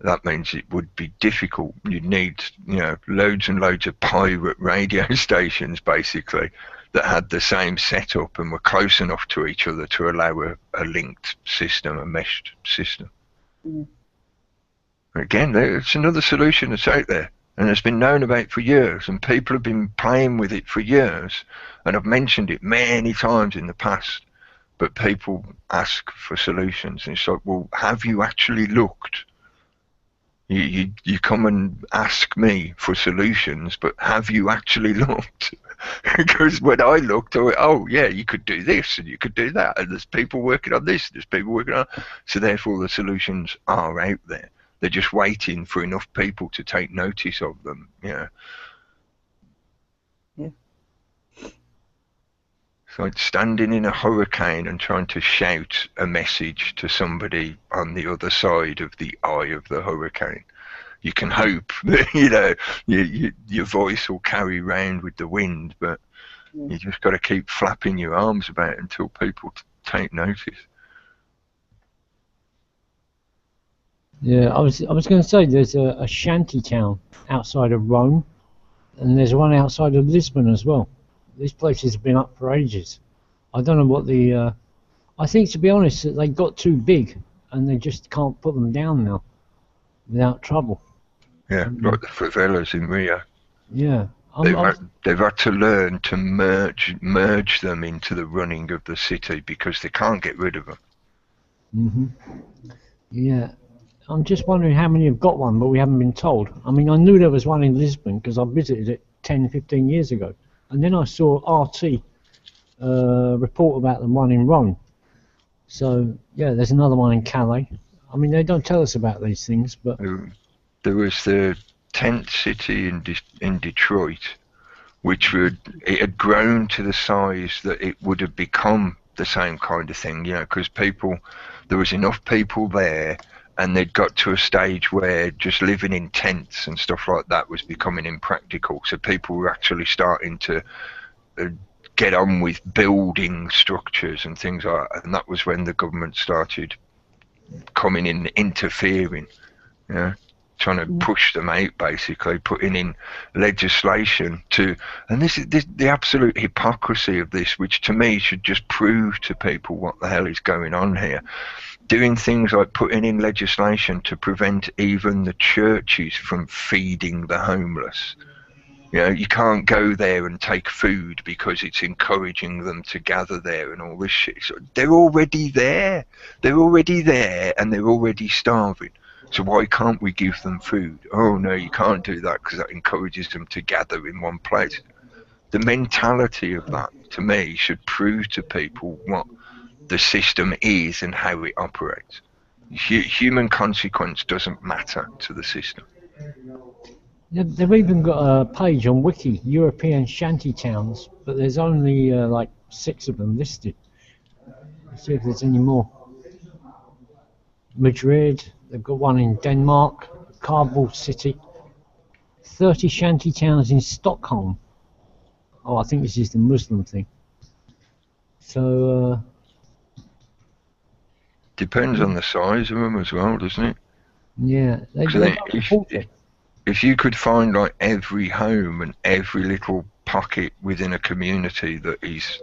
that means it would be difficult. You'd need, you know, loads and loads of pirate radio stations, basically, that had the same setup and were close enough to each other to allow a linked system, a meshed system. Again, it's another solution that's out there, and it's been known about for years, and people have been playing with it for years, and I've mentioned it many times in the past, but people ask for solutions, and it's like, well, have you actually looked? You come and ask me for solutions, but have you actually looked? Because when I looked, I went, oh yeah, you could do this and you could do that, and there's people working on this, there's people working on, so therefore the solutions are out there. They're just waiting for enough people to take notice of them. Yeah. It's like standing in a hurricane and trying to shout a message to somebody on the other side of the eye of the hurricane. You can hope that your voice will carry round with the wind, but you just got to keep flapping your arms about until people take notice. Yeah, I was going to say there's a shanty town outside of Rome, and there's one outside of Lisbon as well. These places have been up for ages. I don't know what the. I think, to be honest, that they got too big, and they just can't put them down now without trouble. Yeah, like the favelas in Rio. Yeah. They've had to learn to merge them into the running of the city because they can't get rid of them. Yeah. I'm just wondering how many have got one, but we haven't been told. I mean, I knew there was one in Lisbon because I visited it 10, 15 years ago. And then I saw RT report about the one in Rome. So, yeah, there's another one in Calais. I mean, they don't tell us about these things, but... There was the tent city in Detroit, which it had grown to the size that it would have become the same kind of thing, because there was enough people there, and they'd got to a stage where just living in tents and stuff like that was becoming impractical. So people were actually starting to get on with building structures and things like that. And that was when the government started coming in, interfering, trying to push them out, basically, putting in legislation and this is the absolute hypocrisy of this, which to me should just prove to people what the hell is going on here. Doing things like putting in legislation to prevent even the churches from feeding the homeless. You can't go there and take food because it's encouraging them to gather there and all this shit. So they're already there. They're already there and they're already starving. So why can't we give them food? Oh no, you can't do that because that encourages them to gather in one place. The mentality of that, to me, should prove to people what the system is and how it operates. Human consequence doesn't matter to the system. They've even got a page on Wiki, European shanty towns, but there's only like 6 of them listed. Let's see if there's any more. Madrid, they've got one in Denmark, Kabul City, 30 shanty towns in Stockholm. Oh, I think this is the Muslim thing. So... Depends on the size of them as well, doesn't it? Yeah. If you could find like every home and every little pocket within a community that is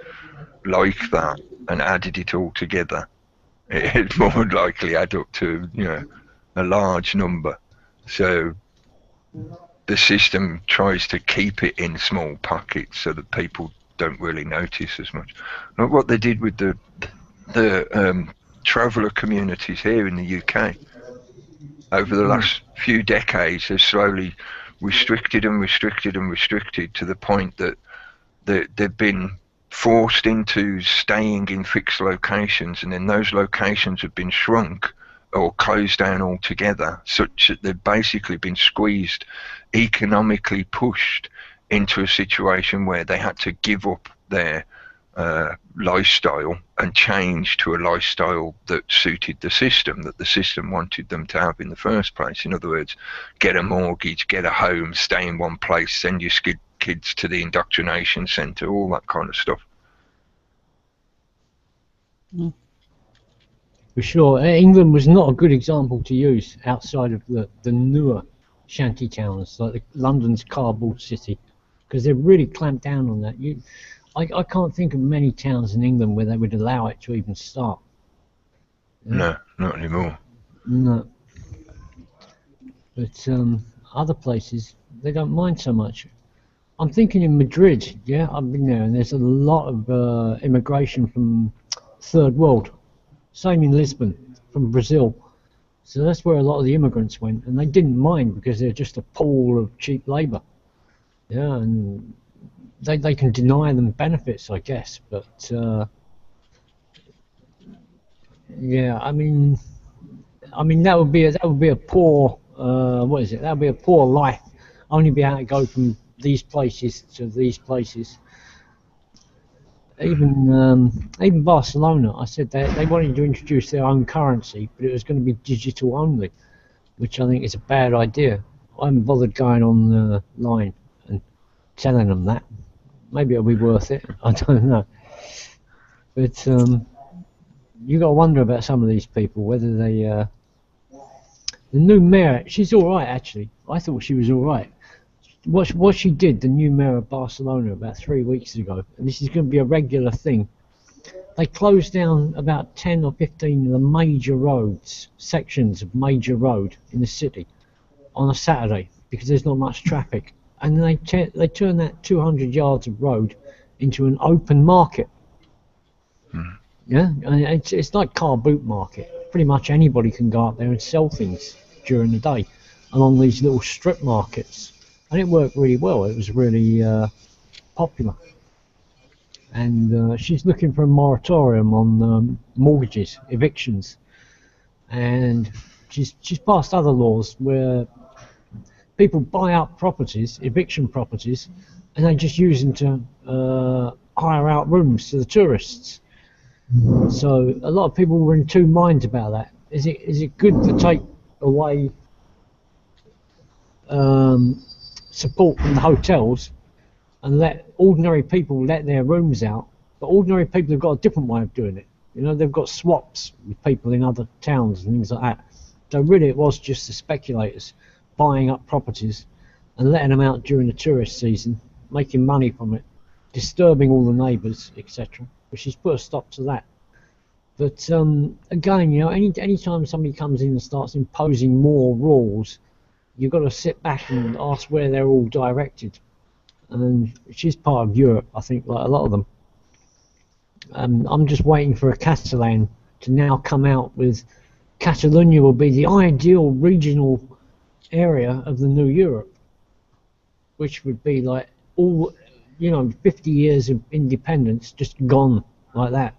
like that and added it all together, it'd more likely add up to a large number. So the system tries to keep it in small pockets so that people don't really notice as much. Like what they did with the traveller communities here in the UK. Over the last few decades, they've slowly restricted and restricted and restricted to the point that they've been forced into staying in fixed locations, and then those locations have been shrunk or closed down altogether, such that they've basically been squeezed, economically pushed into a situation where they had to give up their lifestyle and change to a lifestyle that suited the system, that the system wanted them to have in the first place. In other words, get a mortgage, get a home, stay in one place, send your kids to the indoctrination centre, all that kind of stuff. For sure. England was not a good example to use outside of the newer shanty towns, like London's Kabul City, because they've really clamped down on that. I can't think of many towns in England where they would allow it to even start. No, not anymore. No. But other places, they don't mind so much. I'm thinking in Madrid, yeah, I've been there, and there's a lot of immigration from third world. Same in Lisbon, from Brazil. So that's where a lot of the immigrants went, and they didn't mind because they're just a pool of cheap labour. Yeah, and they can deny them benefits, I guess, but yeah, I mean that would be a poor what is it? That would be a poor life. Only be able to go from these places to these places. Even Barcelona, I said they wanted to introduce their own currency, but it was going to be digital only, which I think is a bad idea. I haven't bothered going on the line and telling them that. Maybe it'll be worth it. I don't know. But you got to wonder about some of these people, whether they. The new mayor, she's all right actually. I thought she was all right. What she did, the new mayor of Barcelona, about 3 weeks ago, and this is going to be a regular thing. They closed down about 10 or 15 of the major roads, sections of major road in the city, on a Saturday because there's not much traffic, and they turned that 200 yards of road into an open market. Yeah, and it's like car boot market. Pretty much anybody can go up there and sell things during the day along these little strip markets, and it worked really well. It was really popular. And she's looking for a moratorium on mortgages, evictions, and she's passed other laws where people buy up properties, eviction properties, and they just use them to hire out rooms to the tourists. So a lot of people were in two minds about that. Is it good to take away support from the hotels and let ordinary people let their rooms out? But ordinary people have got a different way of doing it. You know, they've got swaps with people in other towns and things like that. So really it was just the speculators buying up properties and letting them out during the tourist season, making money from it, disturbing all the neighbours, etc. But she's put a stop to that. But again, you know, any time somebody comes in and starts imposing more rules, you've got to sit back and ask where they're all directed. And she's part of Europe, I think, like a lot of them. I'm just waiting for a Catalan to now come out with Catalonia will be the ideal regional area of the new Europe, which would be like all, you know, 50 years of independence just gone like that.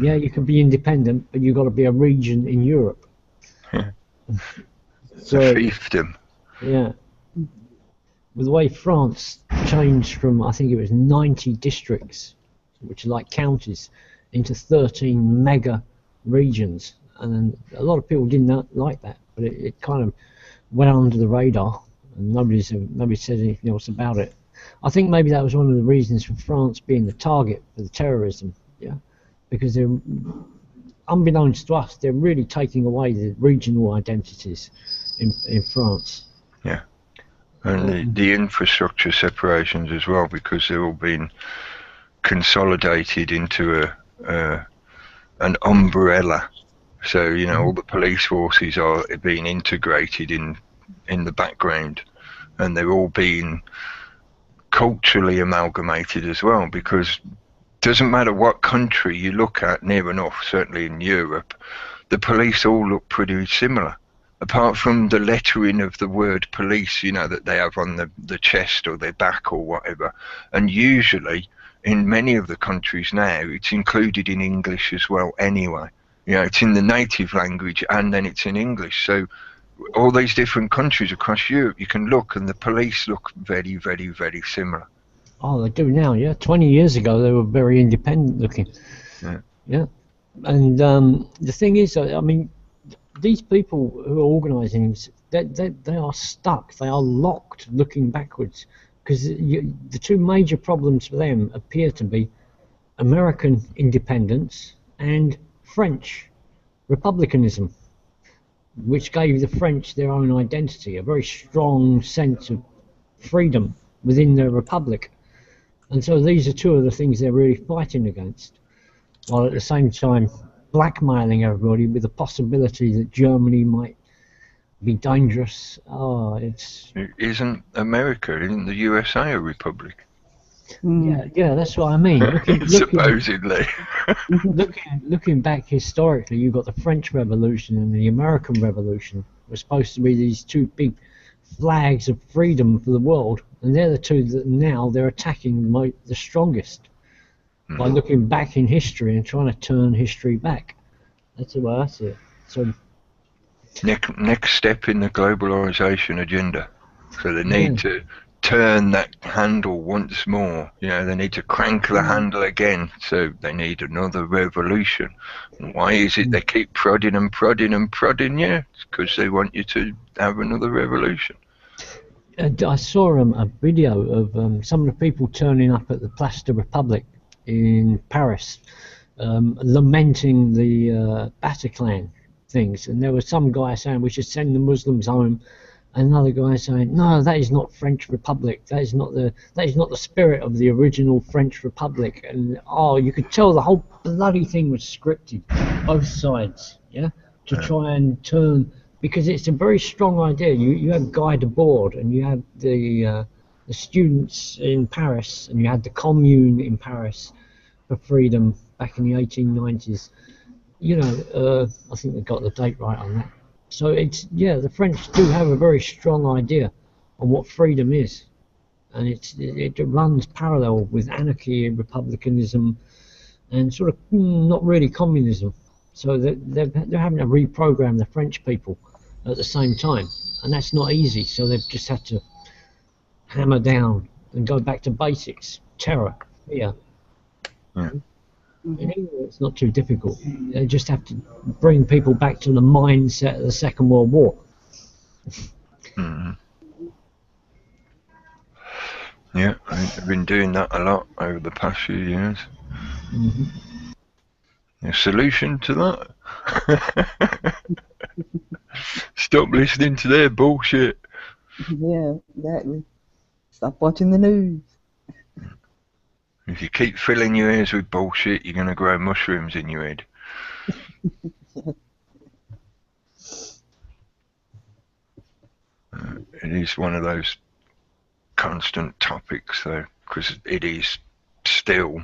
Yeah, you can be independent, but you've got to be a region in Europe. So, a fiefdom. Yeah. With the way France changed from, I think it was 90 districts, which are like counties, into 13 mega regions. And a lot of people didn't like that, but it kind of went under the radar, and nobody said anything else about it. I think maybe that was one of the reasons for France being the target for the terrorism, yeah, because they're, unbeknownst to us, they're really taking away the regional identities in France. Yeah, and the infrastructure separations as well, because they're all being consolidated into an umbrella. So, you know, all the police forces are being integrated in the background, and they're all being culturally amalgamated as well, because it doesn't matter what country you look at, near enough, certainly in Europe, the police all look pretty similar, apart from the lettering of the word police, you know, that they have on the chest or their back or whatever. And usually in many of the countries now it's included in English as well anyway. You know, it's in the native language and then it's in English. So all these different countries across Europe, you can look and the police look very, very, very similar. Oh, they do now, yeah. 20 years ago they were very independent looking. Yeah. Yeah. And the thing is, I mean, these people who are organising, they are stuck, they are locked looking backwards, because the two major problems for them appear to be American independence and French republicanism, which gave the French their own identity, a very strong sense of freedom within their republic. And so these are two of the things they're really fighting against, while at the same time blackmailing everybody with the possibility that Germany might be dangerous. Oh, it's Isn't the USA a republic? yeah, that's what I mean. Supposedly. Looking back historically, you've got the French Revolution and the American Revolution. Were supposed to be these two big flags of freedom for the world, and they're the two that now they're attacking the strongest by looking back in history and trying to turn history back. That's the way I see it. So Next step in the globalization agenda. So they need to turn that handle once more. They need to crank the handle again. So they need another revolution. And why is it they keep prodding and prodding and prodding? Yeah, it's because they want you to have another revolution. I saw a video of some of the people turning up at the Place de Republic in Paris, lamenting the Bataclan things, and there was some guy saying we should send the Muslims home, and another guy saying no, that is not French Republic, that is not the spirit of the original French Republic. And you could tell the whole bloody thing was scripted, both sides, to try and turn, because it's a very strong idea. You have Guy Debord, and you have the students in Paris, and you had the Commune in Paris for freedom back in the 1890s. I think they got the date right on that. So the French do have a very strong idea on what freedom is, and it runs parallel with anarchy and republicanism, and sort of not really communism. So they're having to reprogram the French people at the same time, and that's not easy. So they've just had to hammer down and go back to basics: terror, fear. In England, it's not too difficult. They just have to bring people back to the mindset of the Second World War. Yeah, I've been doing that a lot over the past few years. A solution to that? Stop listening to their bullshit. Yeah, exactly. Stop watching the news. If you keep filling your ears with bullshit, you're going to grow mushrooms in your head. It is one of those constant topics, though, because it is still,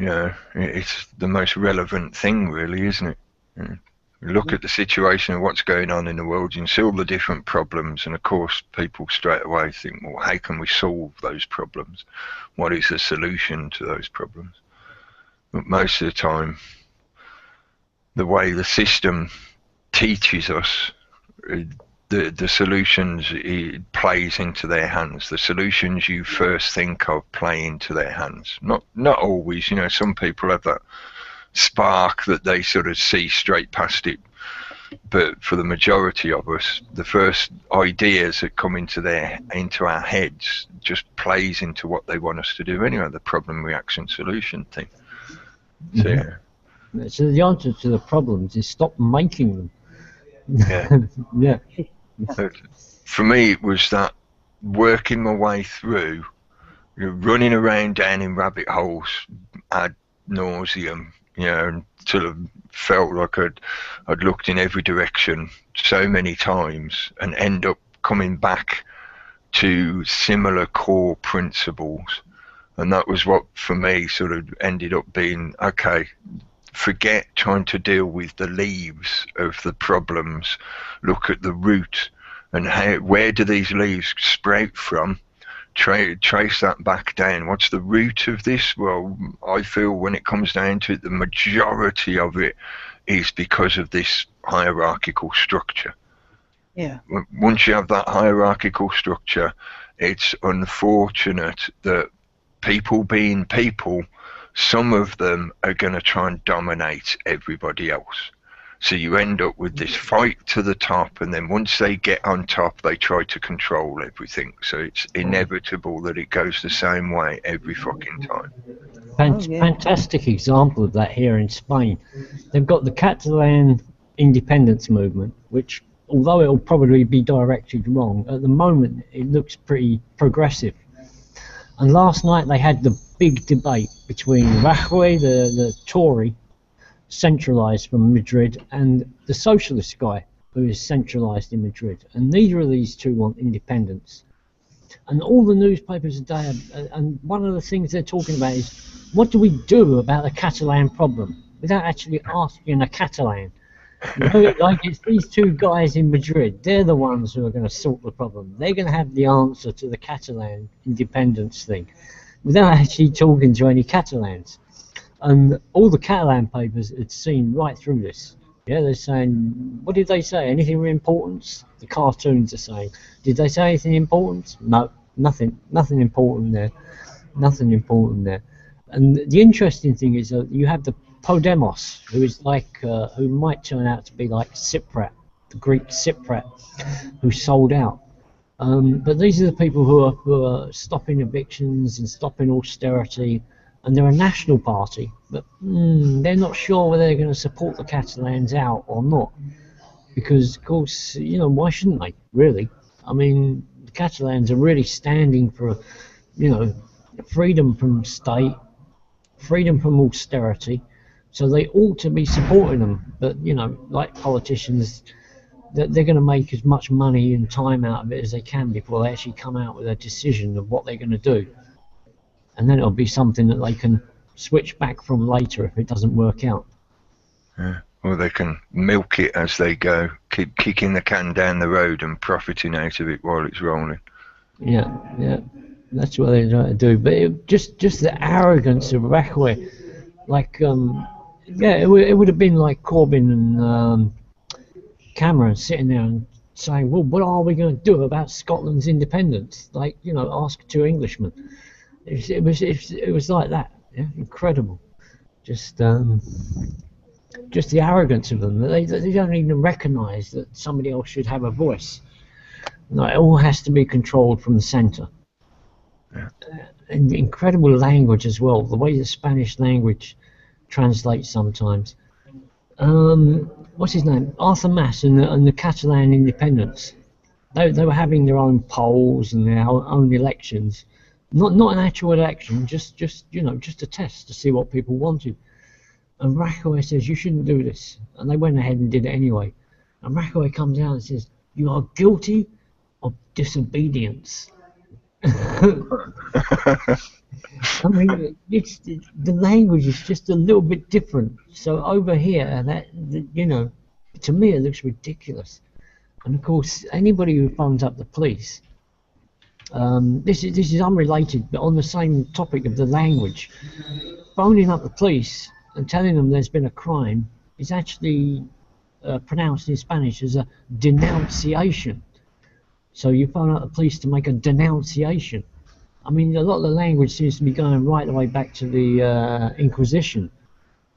it's the most relevant thing, really, isn't it? Look at the situation of what's going on in the world, you can see all the different problems, and of course people straight away think, well, how can we solve those problems? What is the solution to those problems? But most of the time, the way the system teaches us, the solutions, it plays into their hands. The solutions you first think of play into their hands. Not always, some people have that spark that they sort of see straight past it, but for the majority of us, the first ideas that come into our heads just plays into what they want us to do anyway, the problem reaction solution thing. So the answer to the problems is stop making them. Yeah. For me, it was that working my way through, running around down in rabbit holes ad nauseum, and sort of felt like I'd looked in every direction so many times and end up coming back to similar core principles. And that was what, for me, sort of ended up being, okay, forget trying to deal with the leaves of the problems, look at the root and where do these leaves sprout from. Trace that back down. What's the root of this? Well, I feel when it comes down to it, the majority of it is because of this hierarchical structure. Yeah. Once you have that hierarchical structure, it's unfortunate that people being people, some of them are going to try and dominate everybody else. So you end up with this fight to the top, and then once they get on top, they try to control everything. So it's inevitable that it goes the same way every fucking time. Fantastic example of that here in Spain. They've got the Catalan independence movement, which, although it'll probably be directed wrong, at the moment it looks pretty progressive. And last night they had the big debate between Rajoy, the Tory, centralised from Madrid, and the socialist guy, who is centralised in Madrid, and neither of these two want independence. And all the newspapers today, and one of the things they're talking about is, what do we do about the Catalan problem? Without actually asking a Catalan. You know, like it's these two guys in Madrid, they're the ones who are going to sort the problem. They're going to have the answer to the Catalan independence thing, without actually talking to any Catalans. And all the Catalan papers had seen right through this. Yeah, they're saying, what did they say? Anything of importance? The cartoons are saying, did they say anything important? No, nothing important there. Nothing important there. And the interesting thing is that you have the Podemos, who is like, who might turn out to be like Tsipras, the Greek Tsipras, who sold out. But these are the people who are stopping evictions and stopping austerity, and they're a national party, but they're not sure whether they're going to support the Catalans out or not, because of course, you know, why shouldn't they, really? I mean, the Catalans are really standing for, you know, freedom from state, freedom from austerity, so they ought to be supporting them. But, you know, like politicians, they're going to make as much money and time out of it as they can before they actually come out with a decision of what they're going to do. And then it'll be something that they can switch back from later if it doesn't work out. Yeah. Or they can milk it as they go, keep kicking the can down the road and profiting out of it while it's rolling. Yeah, that's what they're trying to do. But just the arrogance of Rajoy, like, it would have been like Corbyn and Cameron sitting there and saying, well, what are we going to do about Scotland's independence? Like, you know, ask two Englishmen. It was like that. Yeah, incredible. Just the arrogance of them. They don't even recognise that somebody else should have a voice. No, it all has to be controlled from the centre. Yeah. And incredible language as well. The way the Spanish language translates sometimes. What's his name? Arthur Mas and the Catalan independence. They were having their own polls and their own elections. Not an actual election, just you know, just a test to see what people wanted. And Rajoy says, you shouldn't do this. And they went ahead and did it anyway. And Rajoy comes out and says, you are guilty of disobedience. I mean, the language is just a little bit different. So over here, you know, to me it looks ridiculous. And of course, anybody who phones up the police, this is unrelated, but on the same topic of the language, phoning up the police and telling them there's been a crime is actually pronounced in Spanish as a denunciation. So you phone up the police to make a denunciation. I mean, a lot of the language seems to be going right the way back to the Inquisition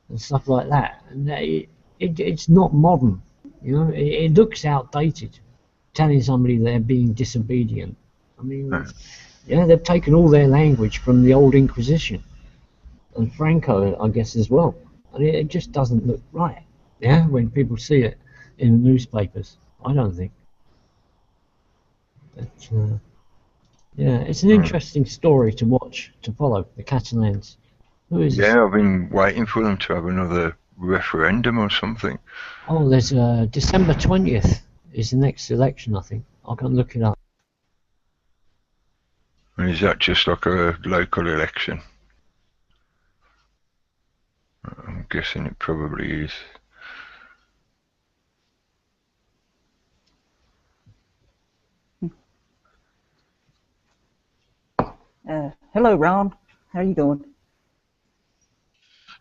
and stuff like that. And it's not modern, you know. It looks outdated, telling somebody they're being disobedient. I mean, yeah, they've taken all their language from the old Inquisition and Franco, I guess, as well. And it just doesn't look right, yeah, when people see it in the newspapers. I don't think. But, yeah, it's an interesting story to watch, to follow, the Catalans. Who is Yeah, I've been waiting for them to have another referendum or something. Oh, there's December 20th is the next election, I think. I'll go and look it up. And is that just like a local election? I'm guessing it probably is. Hello, Ron. How are you doing?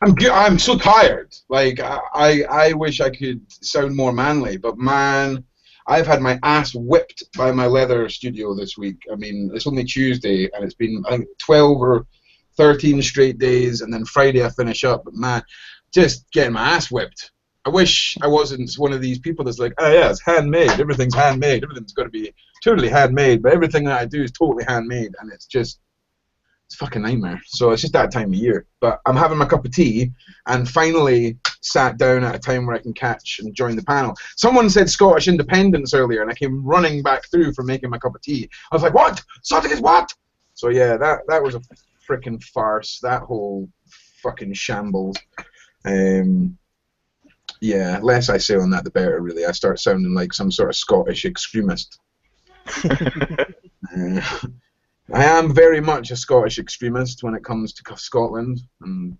I'm good. I'm so tired. Like I wish I could sound more manly, but man, I've had my ass whipped by my leather studio this week. I mean, it's only Tuesday, and it's been, I think, 12 or 13 straight days, and then Friday I finish up. But man, just getting my ass whipped. I wish I wasn't one of these people that's like, oh yeah, it's handmade. Everything's handmade. Everything's got to be totally handmade. But everything that I do is totally handmade, and it's a fucking nightmare. So it's just that time of year. But I'm having my cup of tea and finally sat down at a time where I can catch and join the panel. Someone said Scottish independence earlier, and I came running back through from making my cup of tea. I was like, what? Something is what? So yeah, that was a freaking farce. That whole fucking shambles. Yeah, less I say on that, the better, really. I start sounding like some sort of Scottish extremist. Uh, I am very much a Scottish extremist when it comes to Scotland, and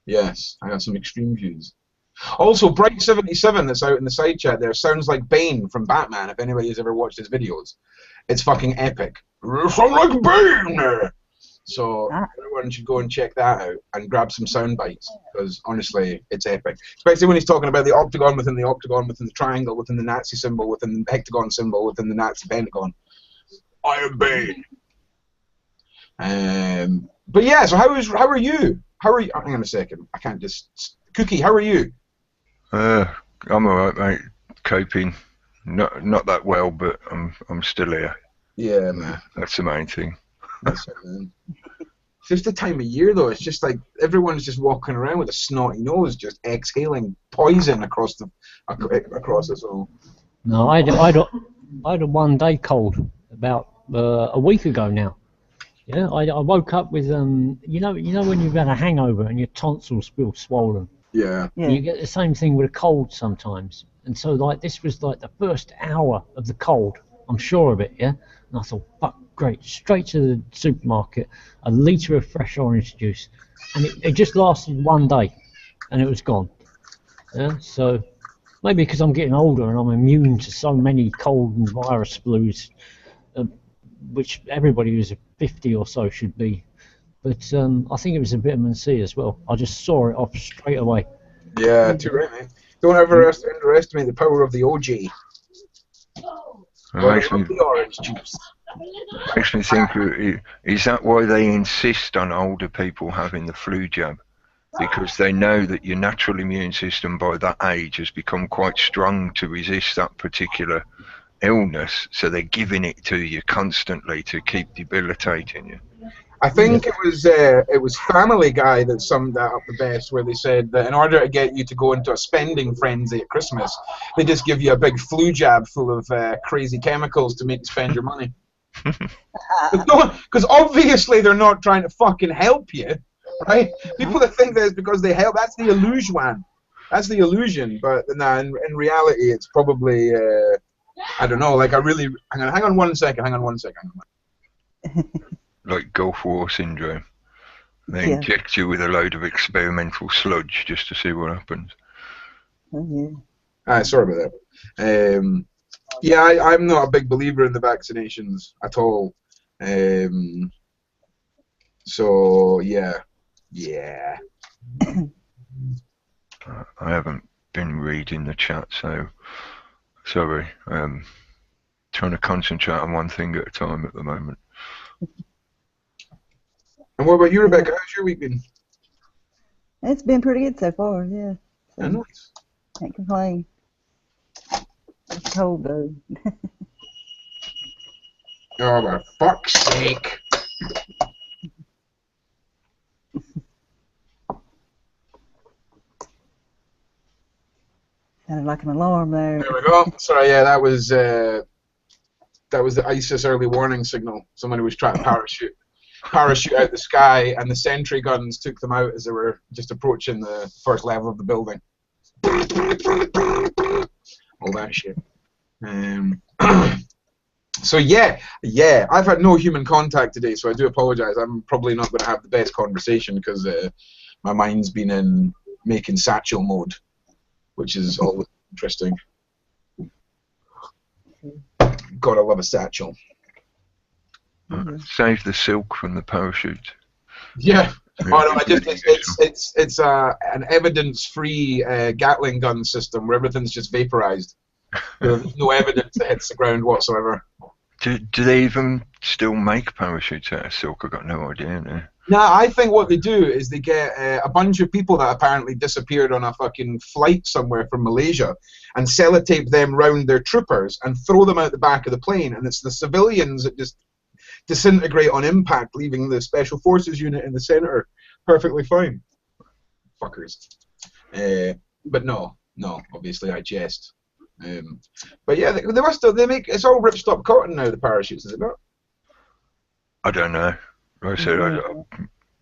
yes, I have some extreme views. Also, Bright77 that's out in the side chat there sounds like Bane from Batman, if anybody has ever watched his videos. It's fucking epic. Sound like Bane! So everyone should go and check that out and grab some sound bites, because honestly, it's epic. Especially when he's talking about the octagon within the triangle, within the Nazi symbol, within the hectagon symbol, within the Nazi pentagon. I am Bane. But yeah, so how are you? How are you? Hang on a second. I can't just. Cookie, how are you? I'm alright, mate. Coping. Not that well, but I'm still here. Yeah, man. That's the main thing. That's it, man. It's just the time of year, though. It's just like everyone's just walking around with a snotty nose, just exhaling poison across us all. No, I had a 1 day cold about a week ago now. Yeah, I woke up with you know when you've had a hangover and your tonsils feel swollen. Yeah. You get the same thing with a cold sometimes. And so like this was like the first hour of the cold. I'm sure of it, yeah. And I thought, fuck, great, straight to the supermarket, a litre of fresh orange juice, and it just lasted 1 day, and it was gone. Yeah, so maybe because I'm getting older and I'm immune to so many cold and virus flus, which everybody who's 50 or so should be. But I think it was a vitamin C as well. I just saw it off straight away. Yeah, too right, mate. Don't ever underestimate the power of the OJ. The orange juice. Makes me think, is that why they insist on older people having the flu jab? Because they know that your natural immune system by that age has become quite strong to resist that particular illness, so they're giving it to you constantly to keep debilitating you. I think it was Family Guy that summed that up the best, where they said that in order to get you to go into a spending frenzy at Christmas, they just give you a big flu jab full of crazy chemicals to make you spend your money. Because obviously they're not trying to fucking help you, right? People that think that it's because they help, that's the illusion. That's the illusion. But nah, in reality, it's probably I don't know. Like hang on one second. Like Gulf War syndrome. They inject you with a load of experimental sludge just to see what happens. Oh, yeah. Sorry about that. Yeah, I'm not a big believer in the vaccinations at all. So yeah. I haven't been reading the chat, so sorry. Trying to concentrate on one thing at a time at the moment. And what about you, Rebecca? How's your week been? It's been pretty good so far, yeah. So, Nice. can't complain. It's cold though. Oh, for fuck's sake. Sounded like an alarm there. There we go. Sorry, yeah, that was the ISIS early warning signal. Somebody was trying to parachute out the sky, and the sentry guns took them out as they were just approaching the first level of the building. All that shit. So yeah, I've had no human contact today, so I do apologise. I'm probably not going to have the best conversation because my mind's been in making satchel mode, which is always interesting. Gotta love a satchel. Save the silk from the parachute. Yeah. Oh no, it's an evidence-free Gatling gun system where everything's just vaporized. There's no evidence that hits the ground whatsoever. Do they even still make parachutes out of silk? I've got no idea now. No, I think what they do is they get a bunch of people that apparently disappeared on a fucking flight somewhere from Malaysia and sellotape them round their troopers and throw them out the back of the plane, and it's the civilians that just disintegrate on impact, leaving the special forces unit in the center perfectly fine. Fuckers. But no, obviously I jest. But yeah, they make it's all ripstop cotton now, the parachutes, is it not? I don't know. Like I said,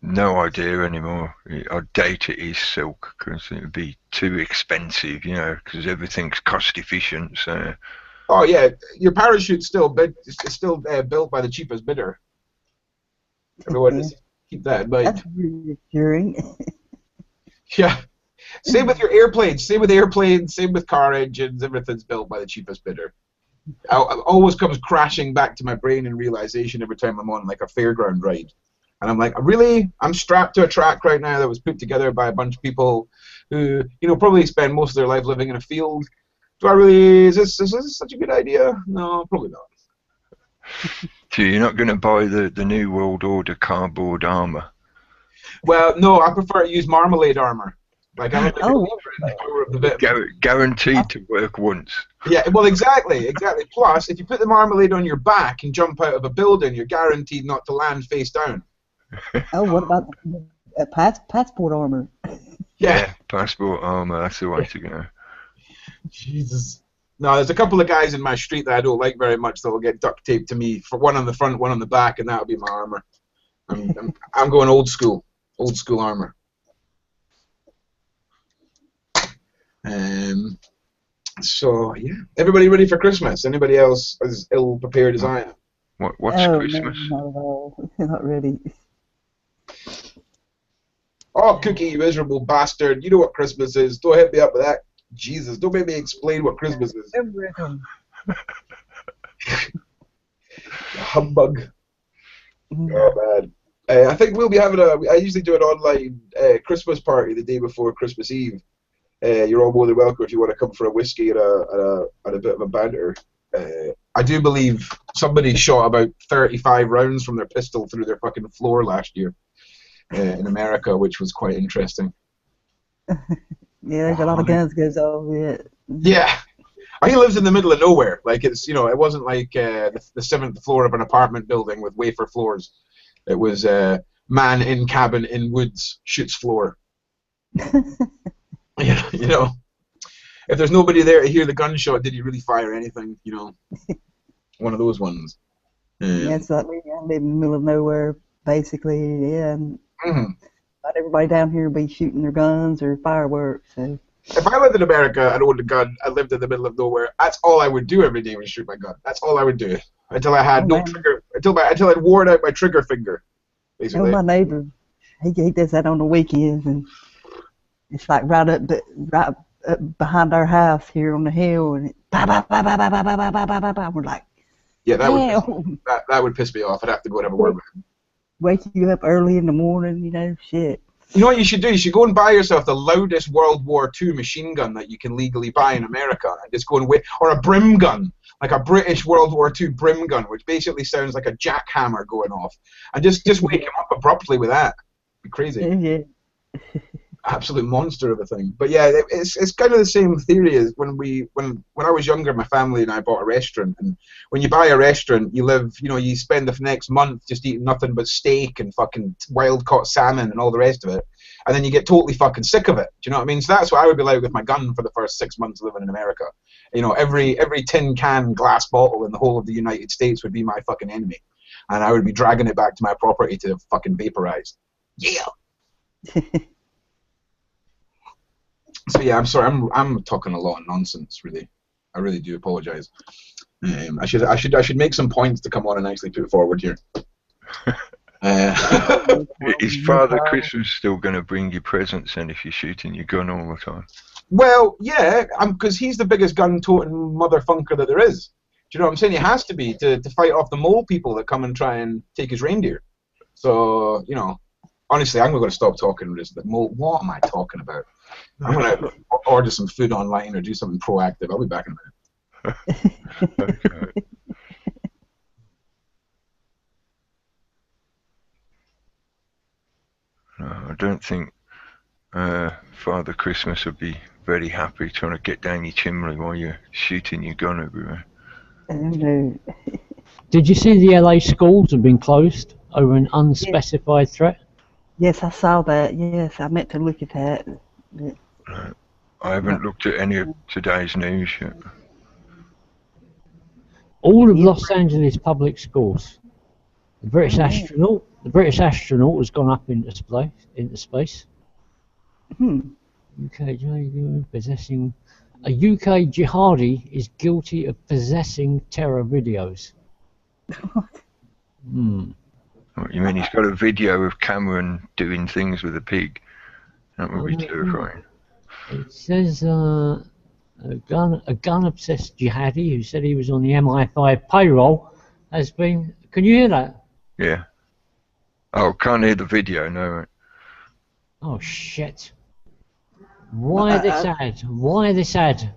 no idea anymore. I doubt it is silk because it would be too expensive, you know, because everything's cost efficient. So Oh yeah, your parachute's still it's still built by the cheapest bidder. Everyone, Yeah, just keep that in mind. that's reassuring. Yeah. Same with your airplanes. Same with airplanes. Same with car engines. Everything's built by the cheapest bidder. Always comes crashing back to my brain in realization every time I'm on like a fairground ride. And I'm like, really? I'm strapped to a track right now that was put together by a bunch of people who, probably spend most of their life living in a field. Do I really? Is this such a good idea? No, probably not. so you're not going to buy the New World Order cardboard armor? Well, no, I prefer to use marmalade armor. Like I'm a big Oh, believer in the power of the vitamin. Guaranteed to work once. Yeah, well, exactly. Plus, if you put the marmalade on your back and jump out of a building, you're guaranteed not to land face down. oh, what about the passport armor? Yeah. Passport armor. That's the way to go. Jesus. No, there's a couple of guys in my street that I don't like very much that will get duct taped to me, for one on the front, one on the back, and that'll be my armor. I'm going old school armor. So yeah, everybody ready for Christmas? Anybody else as ill prepared as I am? What's Oh, Christmas? no, not at all. Not ready. Oh, Cookie, you miserable bastard! You know what Christmas is. Don't hit me up with that. Jesus, don't make me explain what Christmas is. Humbug. Oh man. I think we'll be having I usually do an online Christmas party the day before Christmas Eve. You're all more than welcome if you want to come for a whiskey and a bit of a banter. I do believe somebody shot about 35 rounds from their pistol through their fucking floor last year in America, which was quite interesting. Yeah, there's a lot of guns goes off. Yeah. He lives in the middle of nowhere. Like it wasn't like the 7th floor of an apartment building with wafer floors. It was man in cabin in woods shoots floor. Yeah, if there's nobody there to hear the gunshot, did he really fire anything? One of those ones. Yeah, it's like I live in the middle of nowhere, basically. Yeah, and Mm-hmm. not everybody down here be shooting their guns or fireworks. So. If I lived in America and owned a gun, I lived in the middle of nowhere. That's all I would do every day was shoot my gun. That's all I would do until I had trigger. Until I'd worn out my trigger finger. Basically. My neighbor, he does that on the weekends, and it's like right up behind our house here on the hill, and we're like, yeah, that would piss me off. I'd have to go and have a word with him. Wake you up early in the morning, shit. You know what you should do? You should go and buy yourself the loudest World War II machine gun that you can legally buy in America, and just go and wait, or a brim gun, like a British World War II brim gun, which basically sounds like a jackhammer going off, and just wake him up abruptly with that. It'd be crazy. Yeah. Absolute monster of a thing. But yeah, it's kind of the same theory as when I was younger, my family and I bought a restaurant, and when you buy a restaurant, you spend the next month just eating nothing but steak and fucking wild caught salmon and all the rest of it, and then you get totally fucking sick of it. Do you know what I mean? So that's what I would be like with my gun for the first 6 months living in America. Every tin can glass bottle in the whole of the United States would be my fucking enemy, and I would be dragging it back to my property to fucking vaporize. Yeah. So yeah, I'm sorry. I'm talking a lot of nonsense. Really, I really do apologize. I should make some points to come on and actually put forward here. Is Father Christmas still going to bring you presents, and if you're shooting your gun all the time? Well, yeah, because he's the biggest gun-toting motherfunker that there is. Do you know what I'm saying? He has to be to fight off the mole people that come and try and take his reindeer. So honestly, I'm going to stop talking. What am I talking about? I'm going to order some food online or do something proactive. I'll be back in a minute. Okay. No, I don't think Father Christmas would be very happy trying to get down your chimney while you're shooting your gun everywhere. No. Did you see the LA schools have been closed over an unspecified threat? Yes, I saw that. Yes, I meant to look at that. I haven't looked at any of today's news yet. All of Los Angeles public schools The British astronaut has gone up into space. UK possessing a UK jihadi is guilty of possessing terror videos. What, you mean he's got a video of Cameron doing things with a pig? That would be terrifying. It says a gun-obsessed jihadi who said he was on the MI5 payroll has been. Can you hear that? Yeah. Oh, can't hear the video, no. Oh shit! Why this ad? Why this ad?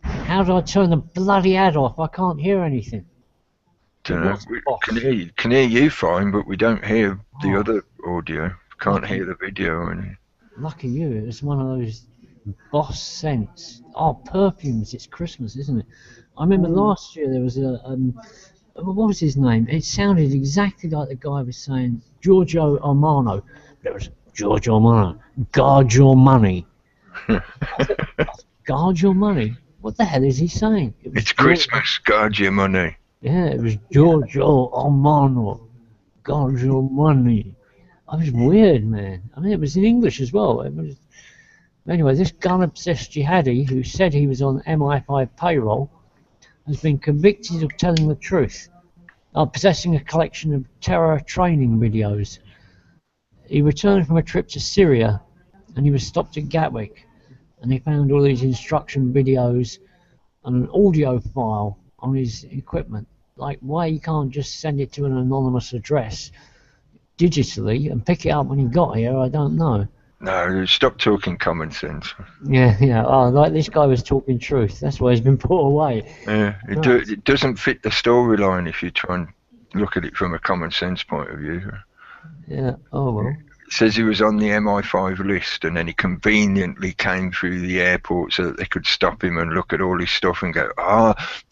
How do I turn the bloody ad off? I can't hear anything. Don't know. We can hear you fine, but we don't hear the other audio. Can't hear the video or anything. Lucky you, it was one of those boss scents. Oh, perfumes, it's Christmas, isn't it? I remember last year there was a, what was his name? It sounded exactly like the guy was saying, Giorgio Armano. There was Giorgio Armano, guard your money. Guard your money? What the hell is he saying? It's Christmas, guard your money. Yeah, it was Giorgio Armano, guard your money. It was weird, man. I mean, it was in English as well. Anyway, this gun-obsessed jihadi who said he was on MI5 payroll has been convicted of telling the truth, possessing a collection of terror training videos. He returned from a trip to Syria and he was stopped at Gatwick and he found all these instruction videos and an audio file on his equipment. Like, why you can't just send it to an anonymous address digitally and pick it up when he got here, I don't know. No, stop talking common sense. Yeah. Oh, like this guy was talking truth. That's why he's been put away. Yeah, it doesn't fit the storyline if you try and look at it from a common sense point of view. Yeah. Oh well. It says he was on the MI5 list, and then he conveniently came through the airport so that they could stop him and look at all his stuff and go,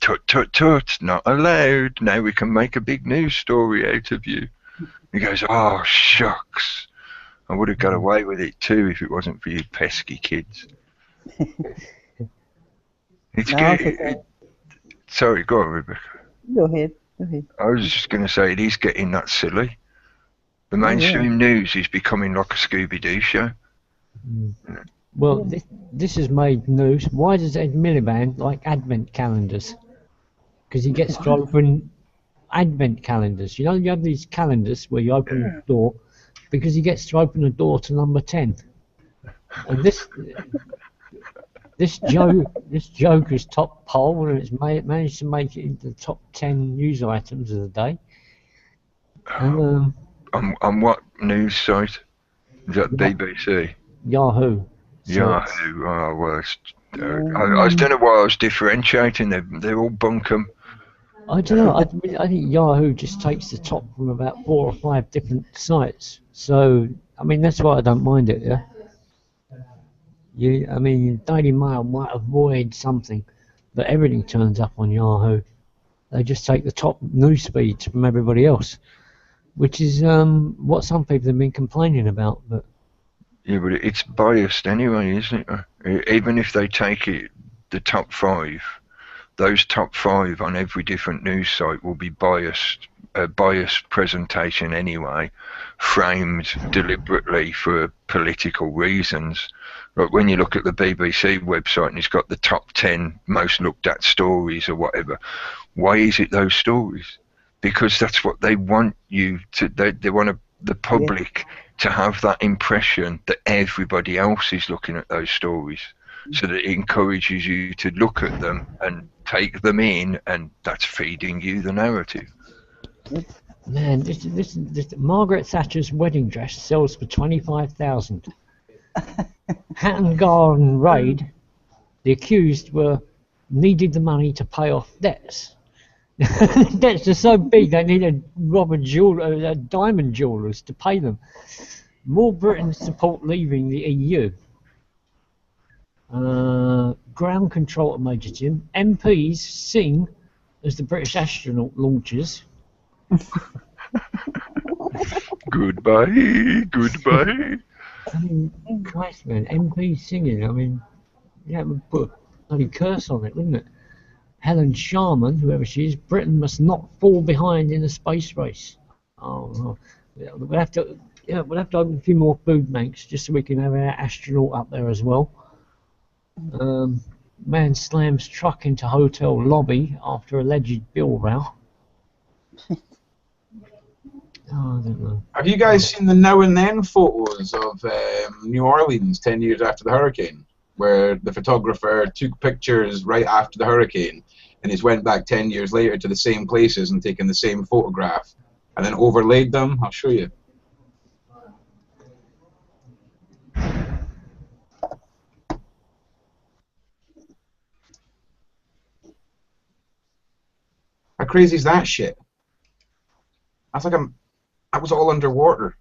tut tut tut, not allowed. Now we can make a big news story out of you. He goes, oh shucks. I would have got away with it too if it wasn't for you pesky kids. It's good. Sorry, go on, Rebecca. Go ahead. I was just going to say, it is getting that silly. The mainstream news is becoming like a Scooby-Doo show. Well, this has made news. Why does Ed Miliband like advent calendars? Because he gets to open advent calendars. You know, you have these calendars where you open the door, because he gets to open the door to number 10. And this joker's top poll, and it's managed to make it into the top 10 news items of the day. And, on what news site? Is that BBC? Yahoo. Yahoo. Oh well, I don't know why I was differentiating. They're all bunkum. I don't know. I think Yahoo just takes the top from about 4 or 5 different sites. So I mean that's why I don't mind it. Yeah. Daily Mail might avoid something, but everything turns up on Yahoo. They just take the top news feeds from everybody else, which is what some people have been complaining about. But yeah, but it's biased anyway, isn't it? Even if they take it, the top 5, those top 5 on every different news site will be biased presentation anyway, framed deliberately for political reasons. Like when you look at the BBC website and it's got the top 10 most looked at stories or whatever, why is it those stories? Because that's what they want you to. They want the public to have that impression that everybody else is looking at those stories, so that it encourages you to look at them and take them in, and that's feeding you the narrative. Man, this Margaret Thatcher's wedding dress sells for 25,000. Hatton Garden raid. The accused needed the money to pay off debts. Debts are so big they needed diamond jewellers to pay them. More Britons support leaving the EU. Ground control at Major Jim. MPs sing as the British astronaut launches. Goodbye. I mean, Christ, man, MPs singing. I mean, yeah, would put a bloody curse on it, wouldn't it? Helen Sharman, whoever she is, Britain must not fall behind in the space race. Oh, no. Yeah, we'll have to. Yeah, we'll have to open a few more food banks just so we can have our astronaut up there as well. Man slams truck into hotel lobby after alleged bill row. Oh, I don't know. Have you guys seen the now and then photos of New Orleans 10 years after the hurricane, where the photographer took pictures right after the hurricane and he's went back 10 years later to the same places and taken the same photograph and then overlaid them? I'll show you. How crazy is that shit? That's like that was all underwater.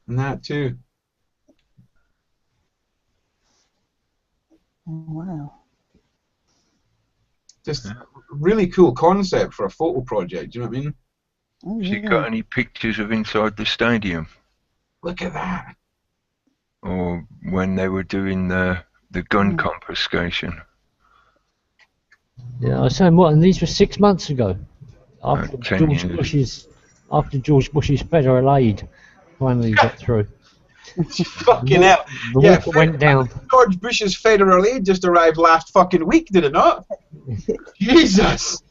And that too. Oh, wow. Just really cool concept for a photo project, do you know what I mean? Oh, Has yeah. he got any pictures of inside the stadium? Look at that. Or when they were doing the gun confiscation? Yeah, I was saying what, and these were 6 months ago, after 10 George years. Bush's federal aid finally got through. Fucking hell. The Yeah, water went down. George Bush's federal aid just arrived last fucking week, did it not? Jesus!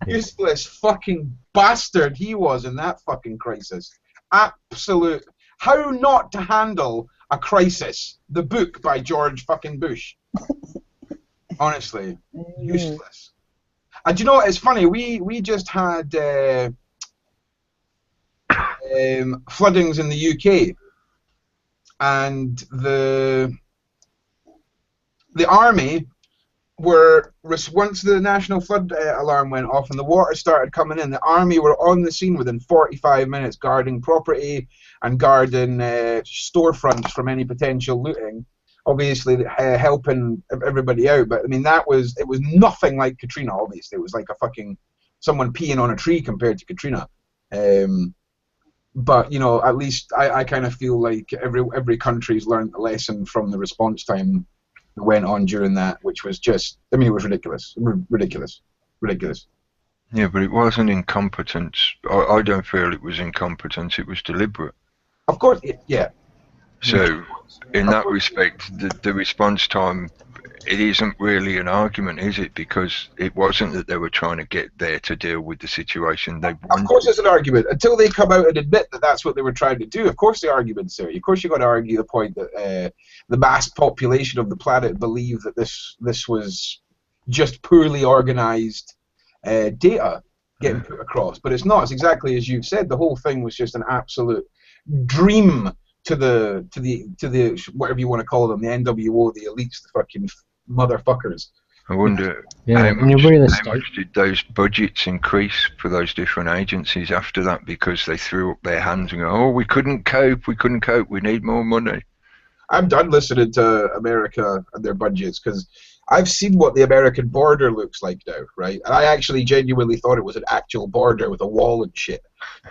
Useless fucking bastard he was in that fucking crisis. Absolute. How Not to Handle a Crisis. The book by George fucking Bush. Honestly. Useless. And do you know what? It's funny. We just had floodings in the UK. And the army were, once the national flood alarm went off and the water started coming in, the army were on the scene within 45 minutes, guarding property and guarding storefronts from any potential looting. Obviously, helping everybody out. But I mean, it was nothing like Katrina. Obviously, it was like a fucking someone peeing on a tree compared to Katrina. But you know, at least I kind of feel like every country's learned a lesson from the response time that went on during that, which was just, I mean, it was ridiculous. Yeah, but it wasn't incompetence. I don't feel it was incompetence. It was deliberate. Of course, yeah. So, in that respect, the response time, it isn't really an argument, is it? Because it wasn't that they were trying to get there to deal with the situation. They Of course it's an argument. Until they come out and admit that that's what they were trying to do, of course the argument's there. Of course you've got to argue the point that the mass population of the planet believe that this was just poorly organized data getting put across. But it's not. It's exactly as you've said. The whole thing was just an absolute dream to the whatever you want to call them, the NWO, the elites, the fucking motherfuckers. I wonder Yeah, how much did those budgets increase for those different agencies after that, because they threw up their hands and go, oh, we couldn't cope, we need more money. I'm done listening to America and their budgets, because I've seen what the American border looks like now, right? And I actually genuinely thought it was an actual border with a wall and shit.